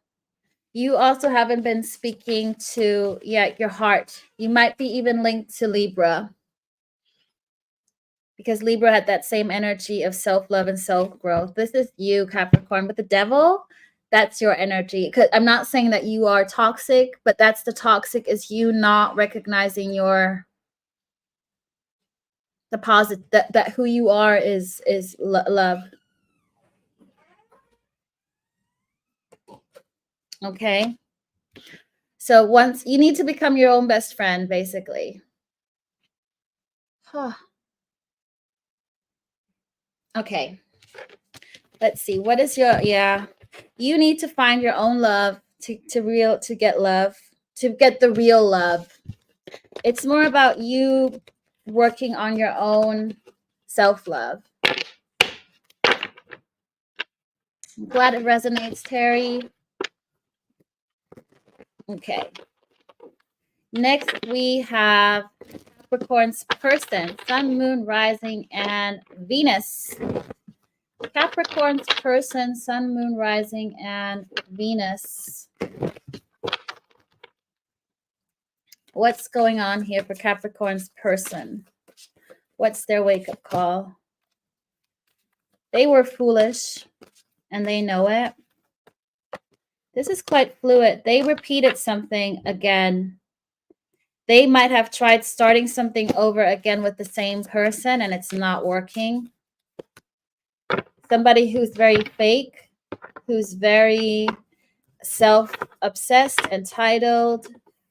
A: You also haven't been speaking to, your heart. You might be even linked to Libra, because Libra had that same energy of self-love and self-growth. This is you, Capricorn. But the devil, that's your energy. Because I'm not saying that you are toxic, but that's the toxic, is you not recognizing your deposit, that who you are is love. Okay. So once you need to become your own best friend, basically. Okay. Let's see. What is your, you need to find your own love to get love, to get the real love. It's more about you working on your own self-love. I'm glad it resonates, Terry. Okay. Next, we have Capricorn's person, Sun, Moon, Rising, and Venus. Capricorn's person, Sun, Moon, Rising, and Venus. What's going on here for Capricorn's person? What's their wake-up call? They were foolish, and they know it. This is quite fluid. They repeated something again. They might have tried starting something over again with the same person, and it's not working. Somebody who's very fake, who's very self-obsessed, entitled,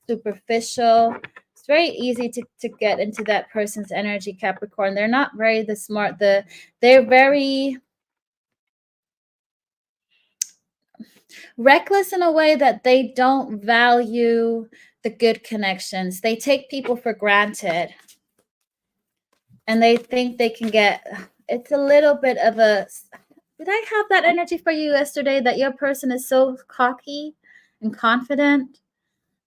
A: superficial. It's very easy to get into that person's energy, Capricorn. They're not very smart. They're very reckless in a way that they don't value the good connections. They take people for granted. And they think they can get, it's a little bit of a, did I have that energy for you yesterday that your person is so cocky and confident?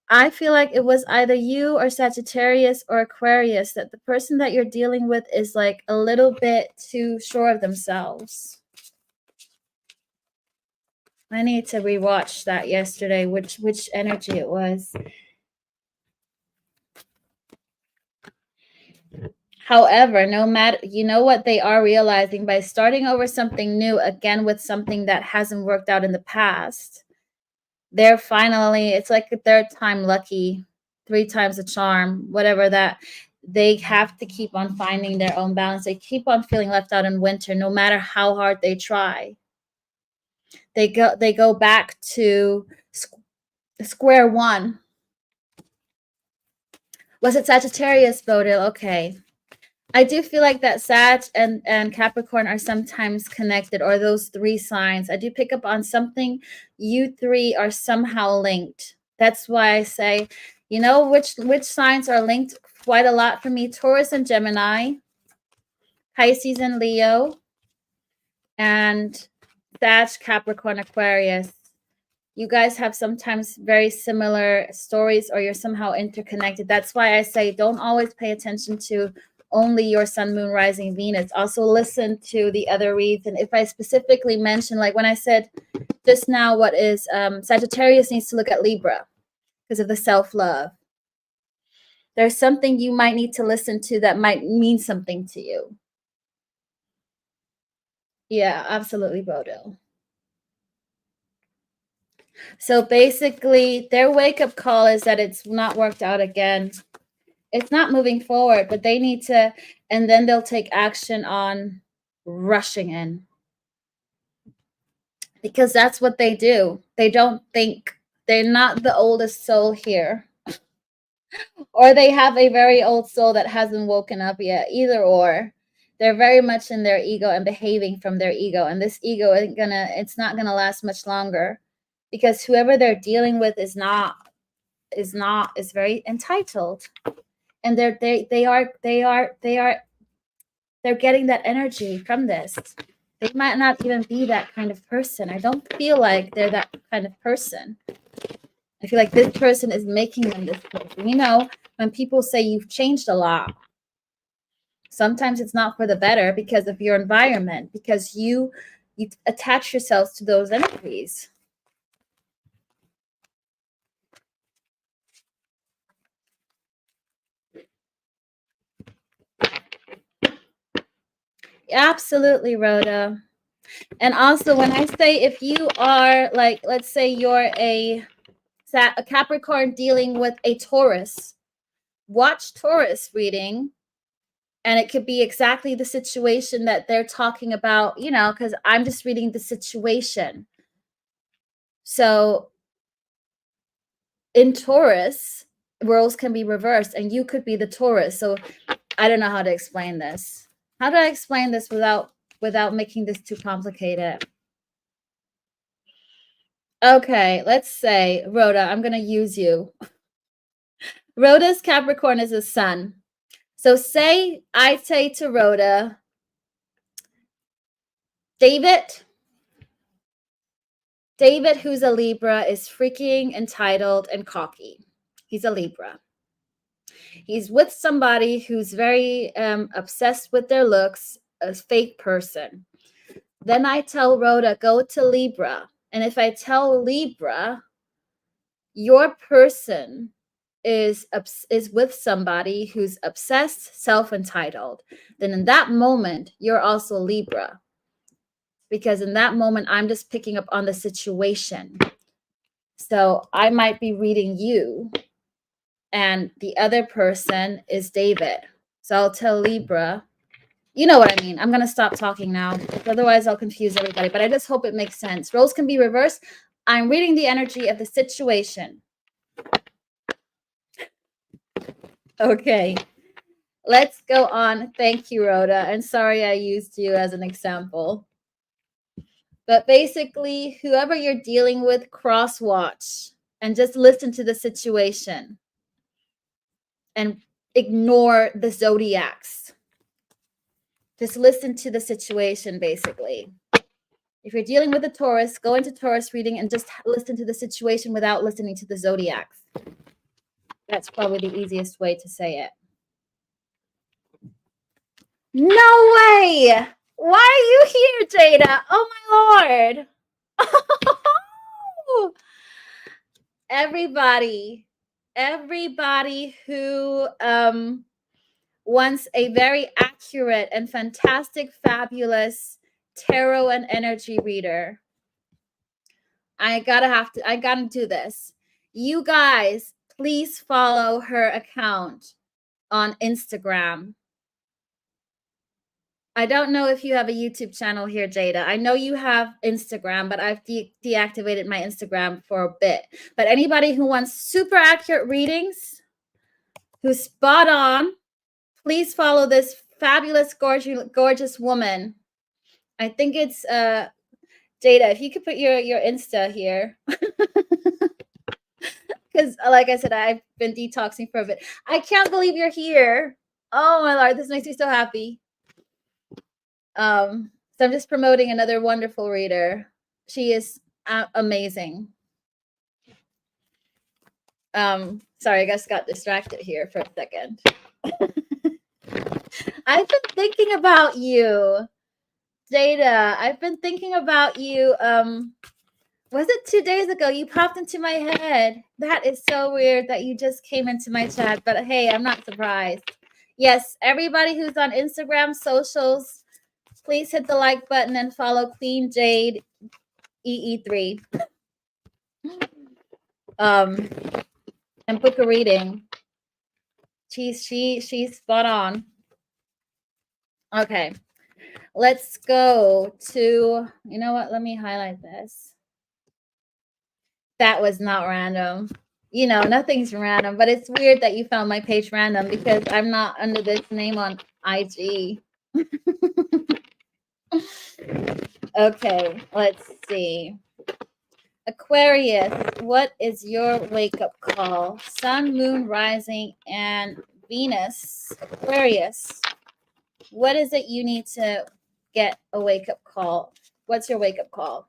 A: I feel like it was either you or Sagittarius or Aquarius, that the person that you're dealing with is like a little bit too sure of themselves. I need to rewatch that yesterday, which energy it was. However, no matter, you know what they are realizing by starting over something new again with something that hasn't worked out in the past, they're finally, it's like a third time lucky, 3 times a charm, whatever that, they have to keep on finding their own balance. They keep on feeling left out in winter, no matter how hard they try. They go back to square one. Was it Sagittarius, Bodil? Okay. I do feel like that Sag and Capricorn are sometimes connected, or those 3 signs. I do pick up on something. You 3 are somehow linked. That's why I say, you know, which signs are linked quite a lot for me. Taurus and Gemini, Pisces and Leo, and Sag, Capricorn, Aquarius. You guys have sometimes very similar stories, or you're somehow interconnected. That's why I say don't always pay attention to only your Sun, Moon, Rising, Venus. Also listen to the other reads. And if I specifically mention, like when I said just now, what is Sagittarius needs to look at Libra because of the self-love. There's something you might need to listen to that might mean something to you. Yeah, absolutely, Bodil. So basically, their wake-up call is that it's not worked out again. It's not moving forward, but they need to, and then they'll take action on rushing in. Because that's what they do. They don't think, they're not the oldest soul here. Or they have a very old soul that hasn't woken up yet. Either or. They're very much in their ego and behaving from their ego. And this ego it's not gonna last much longer. Because whoever they're dealing with is very entitled. And they're getting that energy from this. They might not even be that kind of person. I don't feel like they're that kind of person. I feel like this person is making them this person. You know, when people say you've changed a lot, sometimes it's not for the better because of your environment, because you attach yourselves to those energies. Absolutely, Rhoda. And also, when I say if you are like, let's say you're a Capricorn dealing with a Taurus, watch Taurus reading, and it could be exactly the situation that they're talking about, you know, because I'm just reading the situation. So in Taurus, roles can be reversed, and you could be the Taurus. So I don't know how to explain this. How do I explain this without making this too complicated? Okay, let's say, Rhoda, I'm going to use you. Rhoda's Capricorn is a sun. So I say to Rhoda, David, who's a Libra, is freaking entitled and cocky. He's a Libra. He's with somebody who's very obsessed with their looks, a fake person. Then I tell Rhoda, go to Libra. And if I tell Libra, your person is with somebody who's obsessed, self-entitled, then in that moment, you're also Libra. Because in that moment, I'm just picking up on the situation. So I might be reading you, and the other person is David. So I'll tell Libra, you know what I mean. I'm going to stop talking now. Otherwise, I'll confuse everybody. But I just hope it makes sense. Roles can be reversed. I'm reading the energy of the situation. Okay. Let's go on. Thank you, Rhoda. And sorry I used you as an example. But basically, whoever you're dealing with, cross-watch and just listen to the situation and ignore the zodiacs. Just listen to the situation, basically. If you're dealing with a Taurus, go into Taurus reading and just listen to the situation without listening to the zodiacs. That's probably the easiest way to say it. No way! Why are you here, Jada? Oh my Lord. Everybody who wants a very accurate and fantastic, fabulous tarot and energy reader, I gotta do this. You guys, please follow her account on Instagram. I don't know if you have a YouTube channel here, Jada. I know you have Instagram, but I've deactivated my Instagram for a bit. But anybody who wants super accurate readings, who's spot on, please follow this fabulous, gorgeous woman. I think it's Jada. If you could put your Insta here. Because like I said, I've been detoxing for a bit. I can't believe you're here. Oh my Lord, this makes me so happy. So I'm just promoting another wonderful reader. She is amazing. Sorry, I guess got distracted here for a second. I've been thinking about you, Jada. I've been thinking about you. Was it 2 days ago? You popped into my head. That is so weird that you just came into my chat. But hey, I'm not surprised. Yes, everybody who's on Instagram, socials, please hit the like button and follow Queen Jade EE3. And book a reading. She's spot on. Okay. Let's go to, you know what? Let me highlight this. That was not random. You know, nothing's random, but it's weird that you found my page random because I'm not under this name on IG. Okay, let's see. Aquarius, what is your wake-up call? Sun, moon, rising, and Venus. Aquarius, what is it you need to get a wake-up call? What's your wake-up call?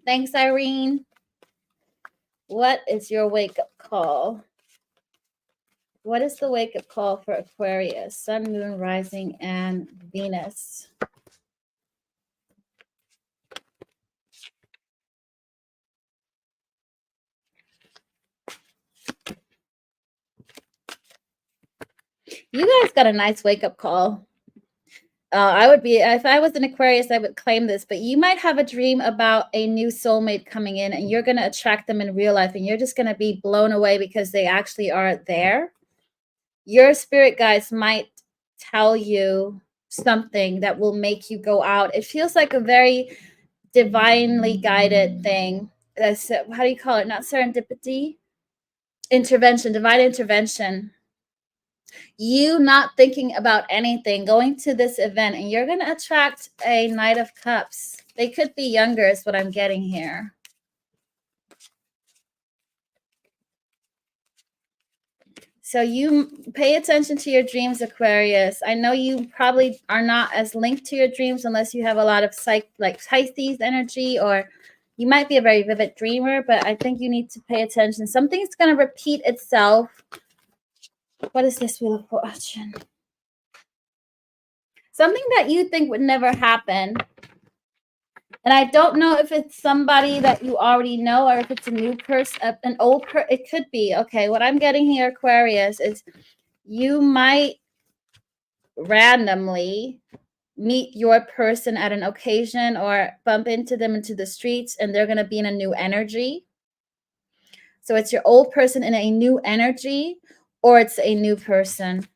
A: Thanks, Irene. What is your wake-up call? What is the wake-up call for Aquarius? Sun, moon, rising, and Venus. You guys got a nice wake-up call. I would be, if I was an Aquarius, I would claim this, but you might have a dream about a new soulmate coming in and you're going to attract them in real life and you're just going to be blown away because they actually are there. Your spirit guides might tell you something that will make you go out. It feels like a very divinely guided thing. That's, how do you call it? Not serendipity, intervention, divine intervention. You not thinking about anything, going to this event, and you're going to attract a Knight of Cups. They could be younger is what I'm getting here. So you pay attention to your dreams, Aquarius. I know you probably are not as linked to your dreams unless you have a lot of like Pisces energy, or you might be a very vivid dreamer, but I think you need to pay attention. Something's going to repeat itself. What is this Wheel of Fortune? Something that you think would never happen. And I don't know if it's somebody that you already know or if it's a new person, an old person. It could be. Okay, what I'm getting here, Aquarius, is you might randomly meet your person at an occasion or bump into them into the streets, and they're going to be in a new energy. So it's your old person in a new energy, or it's a new person.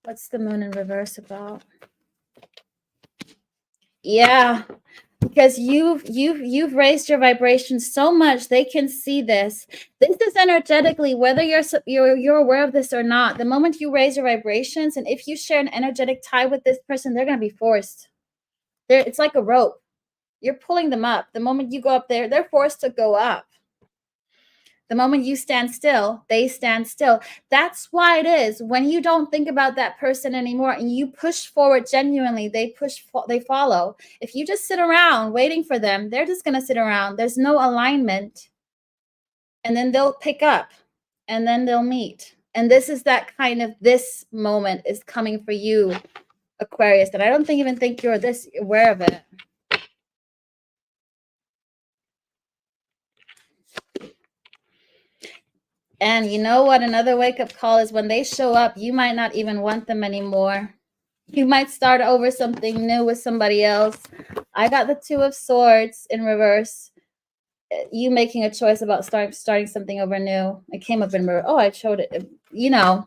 A: What's the Moon in reverse about? Yeah, because you've raised your vibration so much they can see this. This is energetically, whether you're aware of this or not. The moment you raise your vibrations, and if you share an energetic tie with this person, they're going to be forced. It's like a rope. You're pulling them up. The moment you go up there, they're forced to go up. The moment you stand still, they stand still. That's why it is when you don't think about that person anymore and you push forward genuinely, they follow. If you just sit around waiting for them, they're just going to sit around. There's no alignment. And then they'll pick up and then they'll meet. And this is that kind of, this moment is coming for you, Aquarius. And I don't even think you're this aware of it. And you know what? Another wake-up call is when they show up, you might not even want them anymore. You might start over something new with somebody else. I got the Two of Swords in reverse. You making a choice about starting something over new. It came up in reverse. Oh, I showed it. You know.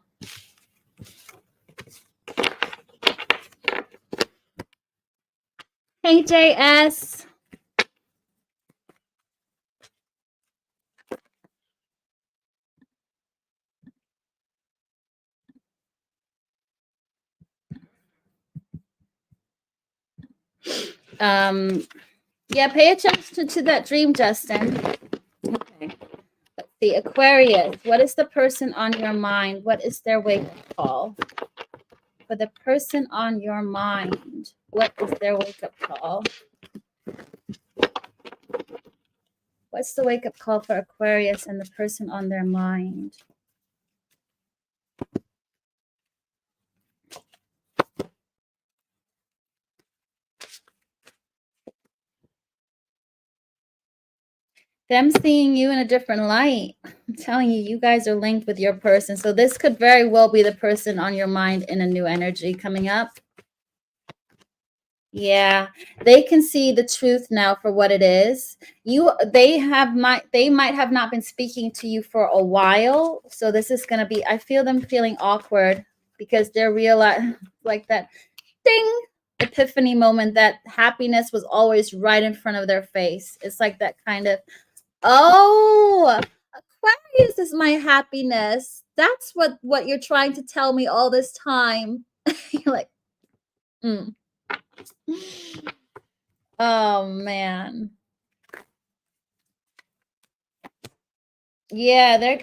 A: Hey, JS. Yeah, pay attention to that dream, Justin. Okay. Let's see, Aquarius. What is the person on your mind? What is their wake-up call? For the person on your mind, what is their wake-up call? What's the wake-up call for Aquarius and the person on their mind? Them seeing you in a different light. I'm telling you, you guys are linked with your person. So this could very well be the person on your mind in a new energy coming up. Yeah, they can see the truth now for what it is. They might have not been speaking to you for a while. So this is going to be, I feel them feeling awkward because they're realizing like that ding epiphany moment, that happiness was always right in front of their face. It's like that kind of, oh, Aquarius is my happiness. That's what you're trying to tell me all this time. You're like, oh man. Yeah, they're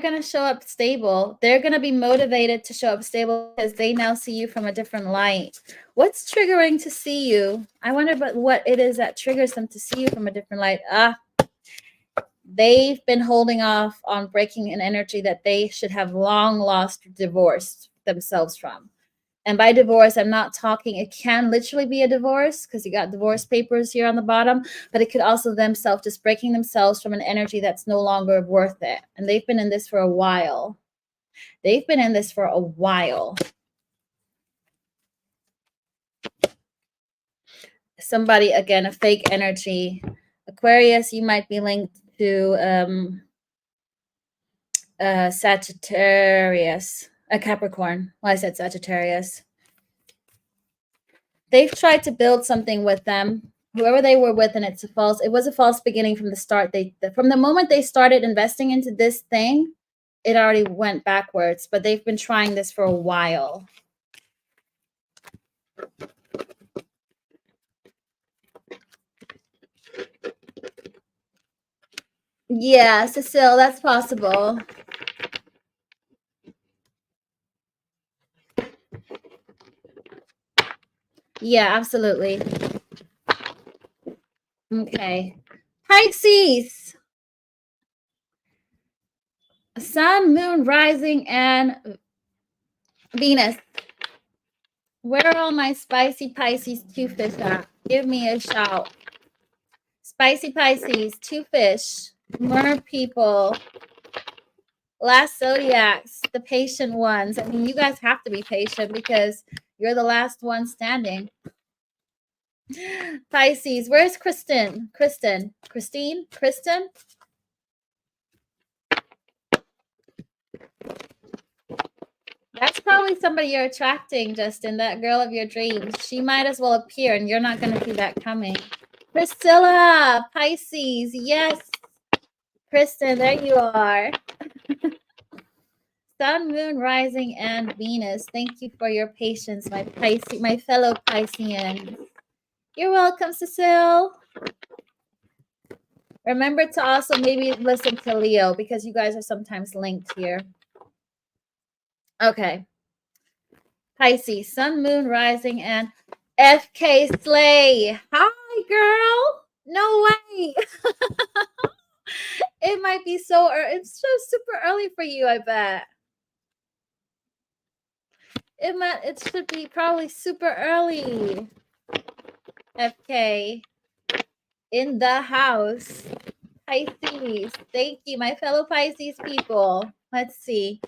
A: gonna show up stable. They're gonna be motivated to show up stable because they now see you from a different light. What's triggering to see you? I wonder what it is that triggers them to see you from a different light. They've been holding off on breaking an energy that they should have long lost, divorced themselves from. And by divorce, I'm not talking, it can literally be a divorce because you got divorce papers here on the bottom, but it could also themselves just breaking themselves from an energy that's no longer worth it. And they've been in this for a while. They've been in this for a while. Somebody, again, a fake energy. Aquarius, you might be linked to Sagittarius, a Capricorn. Well, I said Sagittarius. They've tried to build something with them, whoever they were with, and it was a false beginning from the start. From the moment they started investing into this thing, it already went backwards, but they've been trying this for a while. Yeah, Cecile, that's possible. Yeah, absolutely. Okay. Pisces. Sun, moon, rising, and Venus. Where are all my spicy Pisces two fish at? Give me a shout. Spicy Pisces, two fish, mer people, last zodiacs, the patient ones. I mean, you guys have to be patient because you're the last one standing. Pisces, where's Kristen? Kristen? That's probably somebody you're attracting, Justin, that girl of your dreams. She might as well appear and you're not going to see that coming. Priscilla, Pisces, yes. Kristen, there you are. Sun, moon, rising, and Venus. Thank you for your patience, my fellow Pisceans. You're welcome, Cecile. Remember to also maybe listen to Leo because you guys are sometimes linked here. Okay. Pisces, sun, moon, rising, and FK Slay. Hi, girl. No way. It might be so early. It's just super early for you, I bet. It should be probably super early. FK in the house. Pisces. Thank you, my fellow Pisces people. Let's see.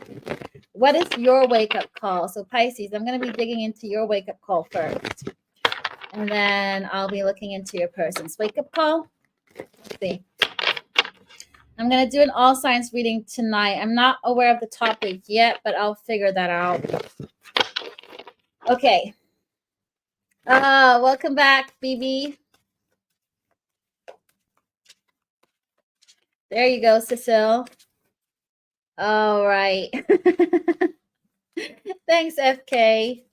A: What is your wake-up call? So Pisces, I'm going to be digging into your wake-up call first. And then I'll be looking into your person's wake-up call. Let's see. I'm going to do an all signs reading tonight. I'm not aware of the topic yet, but I'll figure that out. Okay. Welcome back, BB. There you go, Cecile. All right. Thanks, FK.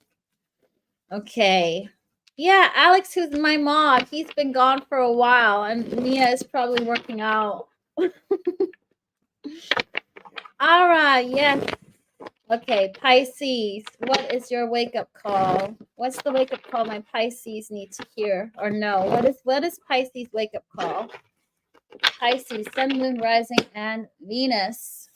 A: Okay. Yeah, Alex, who's my mod, he's been gone for a while, and Mia is probably working out. All right, yes. Okay, Pisces, what is your wake-up call? What's the wake-up call my Pisces need to hear or know? What is Pisces wake-up call? Pisces, sun, moon, rising, and Venus.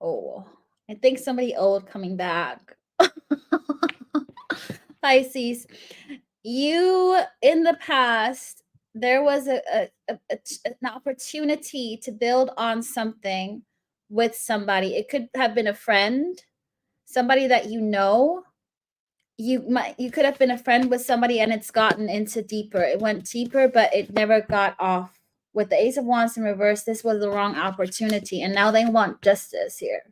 A: Oh, I think somebody old coming back. Pisces, you in the past, there was an opportunity to build on something with somebody. It could have been a friend, somebody that you know. You could have been a friend with somebody and it's gotten into deeper. It went deeper, but it never got off. With the Ace of Wands in reverse, this was the wrong opportunity, and now they want justice here.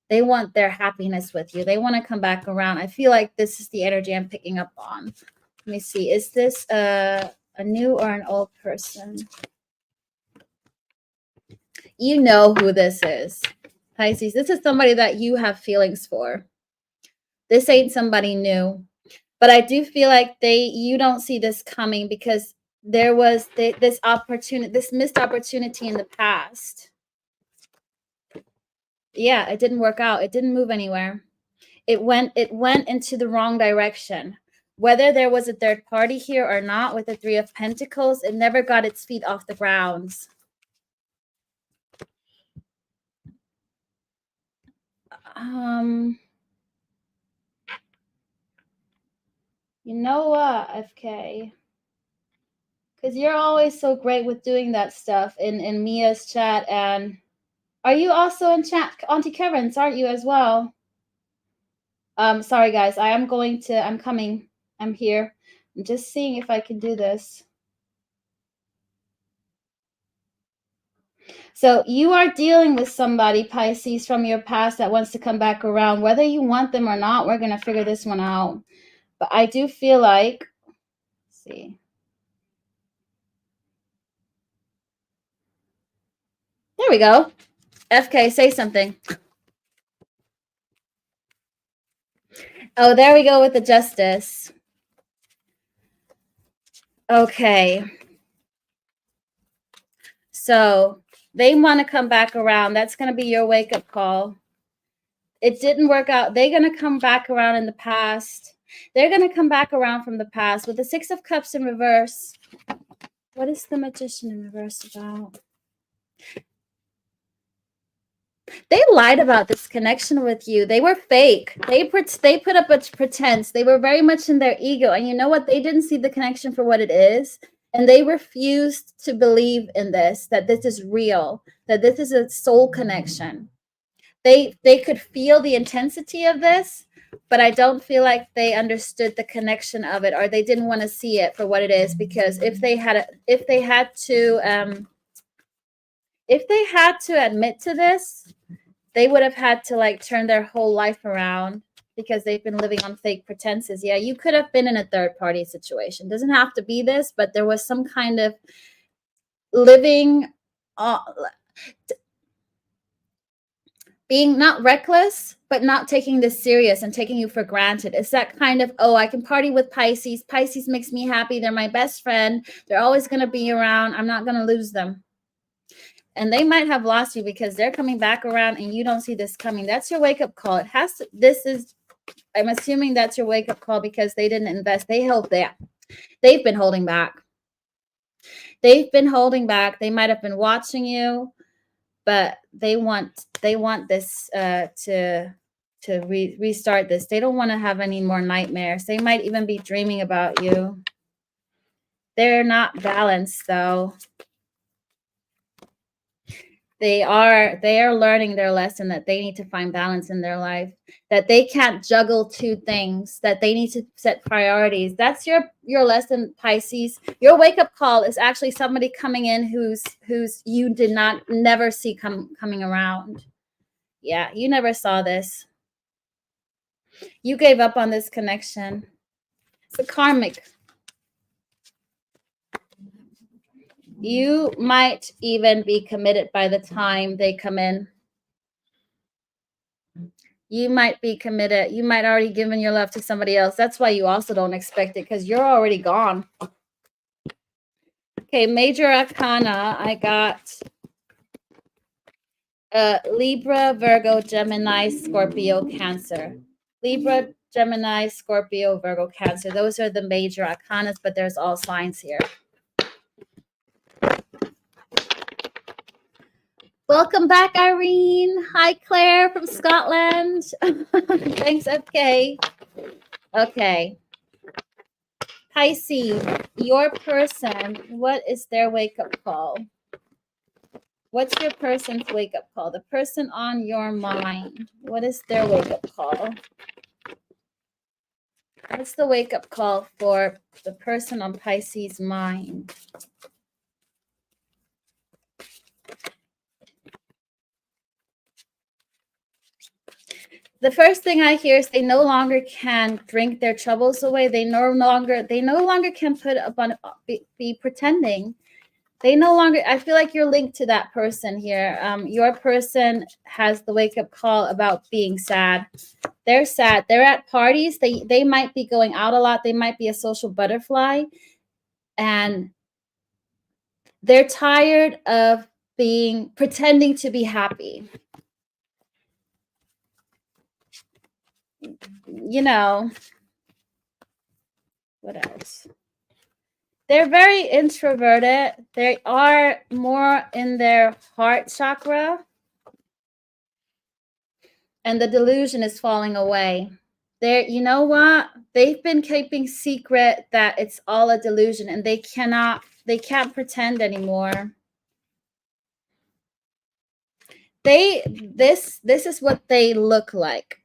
A: They want their happiness with you. They want to come back around. I feel like this is the energy I'm picking up on. Let me see. Is this a new or an old person? You know who this is. Pisces, this is somebody that you have feelings for. This ain't somebody new. But I do feel like you don't see this coming because there was this missed opportunity in the past. Yeah, it didn't work out. It didn't move anywhere. It went into the wrong direction. Whether there was a third party here or not, with the Three of Pentacles, it never got its feet off the ground. You know what, FK? Because you're always so great with doing that stuff in Mia's chat. And are you also in chat, Auntie Karen's, aren't you as well? Sorry guys, I'm coming. I'm here. I'm just seeing if I can do this. So you are dealing with somebody, Pisces, from your past that wants to come back around. Whether you want them or not, we're going to figure this one out. But I do feel like, let's see. There we go. FK, say something. Oh, there we go with the Justice. Okay. So they want to come back around. That's going to be your wake-up call. It didn't work out. They're going to come back around in the past. They're going to come back around from the past. With the Six of Cups in reverse, what is the Magician in reverse about? They lied about this connection with you. They were fake. They put up a pretense. They were very much in their ego. And you know what? They didn't see the connection for what it is. And they refused to believe in this, that this is real, that this is a soul connection. They could feel the intensity of this, but I don't feel like they understood the connection of it, or they didn't want to see it for what it is. Because if they had to admit to this, they would have had to like turn their whole life around, because they've been living on fake pretenses. Yeah, you could have been in a third party situation. Doesn't have to be this, but there was some kind of living, being not reckless, but not taking this serious and taking you for granted. It's that kind of, oh, I can party with Pisces. Pisces makes me happy. They're my best friend. They're always going to be around. I'm not going to lose them. And they might have lost you because they're coming back around and you don't see this coming. That's your wake-up call. It has to, I'm assuming that's your wake-up call, because they didn't invest. They held there. They've been holding back. They've been holding back. They might have been watching you, but they want this to restart this. They don't want to have any more nightmares. They might even be dreaming about you. They're not balanced, though. They are learning their lesson, that they need to find balance in their life, that they can't juggle two things, that they need to set priorities. That's your lesson, Pisces. Your wake-up call is actually somebody coming in who's you did never see coming around. Yeah, you never saw this. You gave up on this connection. It's a karmic. You might even be committed by the time they come in. You might be committed. You might already given your love to somebody else. That's why you also don't expect it, because you're already gone. Okay, major arcana. I got Libra, Virgo, Gemini, Scorpio, Cancer. Libra, Gemini, Scorpio, Virgo, Cancer. Those are the major arcanas, but there's all signs here. Welcome back, Irene. Hi, Claire from Scotland. Thanks, FK. Okay. Pisces, your person, what is their wake-up call? What's your person's wake-up call? The person on your mind. What is their wake-up call? What's the wake-up call for the person on Pisces' mind? The first thing I hear is they no longer can drink their troubles away. They no longer can put up on be pretending. They no longer, I feel like you're linked to that person here. Your person has the wake-up call about being sad. They're sad. They're at parties. They might be going out a lot. They might be a social butterfly. And they're tired of pretending to be happy. You know, what else? They're very introverted. They are more in their heart chakra. And the delusion is falling away. You know what? They've been keeping secret that it's all a delusion, and they can't pretend anymore. This is what they look like.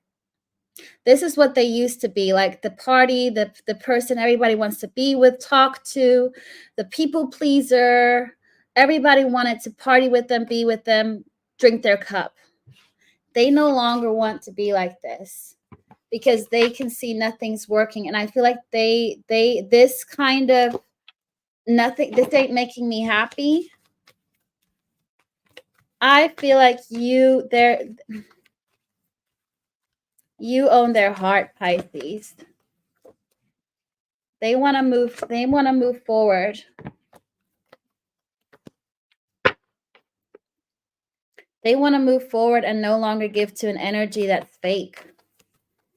A: This is what they used to be, like the party, the person everybody wants to be with, talk to, the people pleaser. Everybody wanted to party with them, be with them, drink their cup. They no longer want to be like this, because they can see nothing's working. And I feel like this kind of nothing, this ain't making me happy. I feel like you You own their heart, Pisces. They want to move forward. They want to move forward and no longer give to an energy that's fake.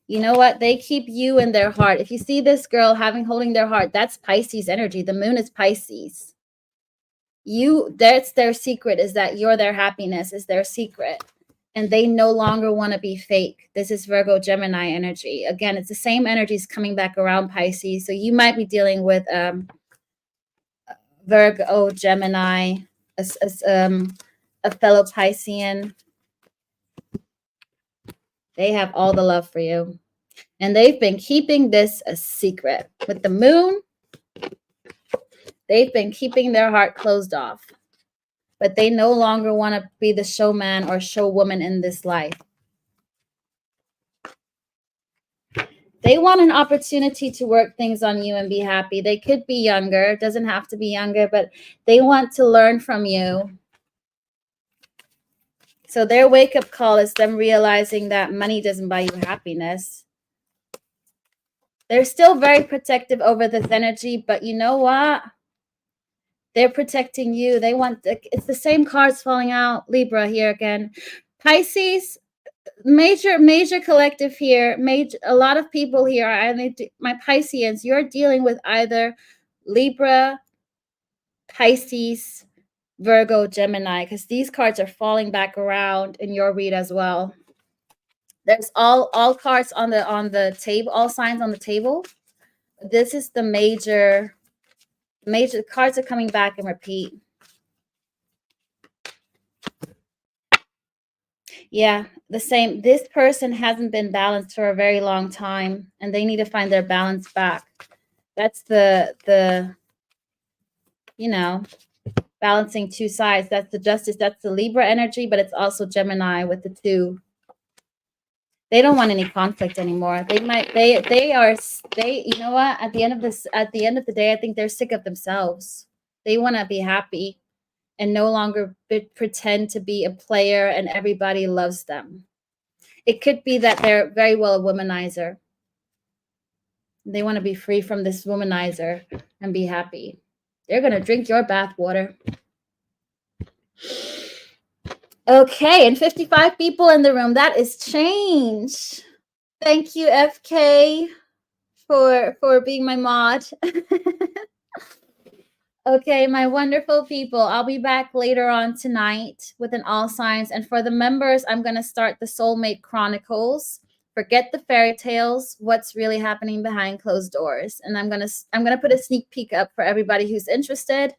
A: You know what? They keep you in their heart. If you see this girl holding their heart, that's Pisces energy. The moon is Pisces. That's their secret, is that you're their happiness, is their secret. And they no longer want to be fake. This is Virgo, Gemini energy. Again, it's the same energies coming back around, Pisces. So you might be dealing with Virgo, Gemini, a fellow Piscean. They have all the love for you. And they've been keeping this a secret. With the moon, they've been keeping their heart closed off. But they no longer want to be the showman or showwoman in this life. They want an opportunity to work things on you and be happy. They could be younger. It doesn't have to be younger, but they want to learn from you. So their wake-up call is them realizing that money doesn't buy you happiness. They're still very protective over this energy, but you know what? They're protecting you. They want, it's the same cards falling out. Libra here again. Pisces, major collective here. A lot of people here are my Pisceans. You're dealing with either Libra, Pisces, Virgo, Gemini, because these cards are falling back around in your read as well. There's all cards on the table, all signs on the table. This is the major cards are coming back and repeat. Yeah, the same. This person hasn't been balanced for a very long time, and they need to find their balance back. That's the balancing two sides. That's the Justice. That's the Libra energy, but it's also Gemini with the 2. They don't want any conflict anymore. You know what? At the end of the day, I think they're sick of themselves. They want to be happy and no longer pretend to be a player and everybody loves them. It could be that they're very well a womanizer. They want to be free from this womanizer and be happy. They're going to drink your bath water. Okay, and 55 people in the room. That is change. Thank you, FK, for being my mod. Okay, my wonderful people. I'll be back later on tonight with an all signs. And for the members, I'm going to start the Soulmate Chronicles. Forget the fairy tales. What's really happening behind closed doors. And I'm gonna put a sneak peek up for everybody who's interested.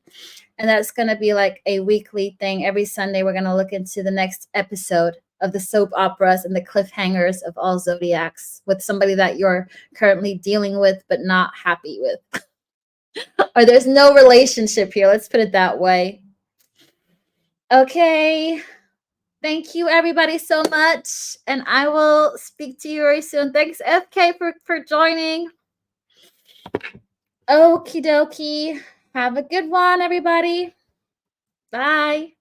A: And that's going to be like a weekly thing. Every Sunday, we're going to look into the next episode of the soap operas and the cliffhangers of all zodiacs with somebody that you're currently dealing with but not happy with. Or there's no relationship here. Let's put it that way. Okay. Thank you, everybody, so much. And I will speak to you very soon. Thanks, FK, for joining. Okie dokie. Have a good one, everybody. Bye.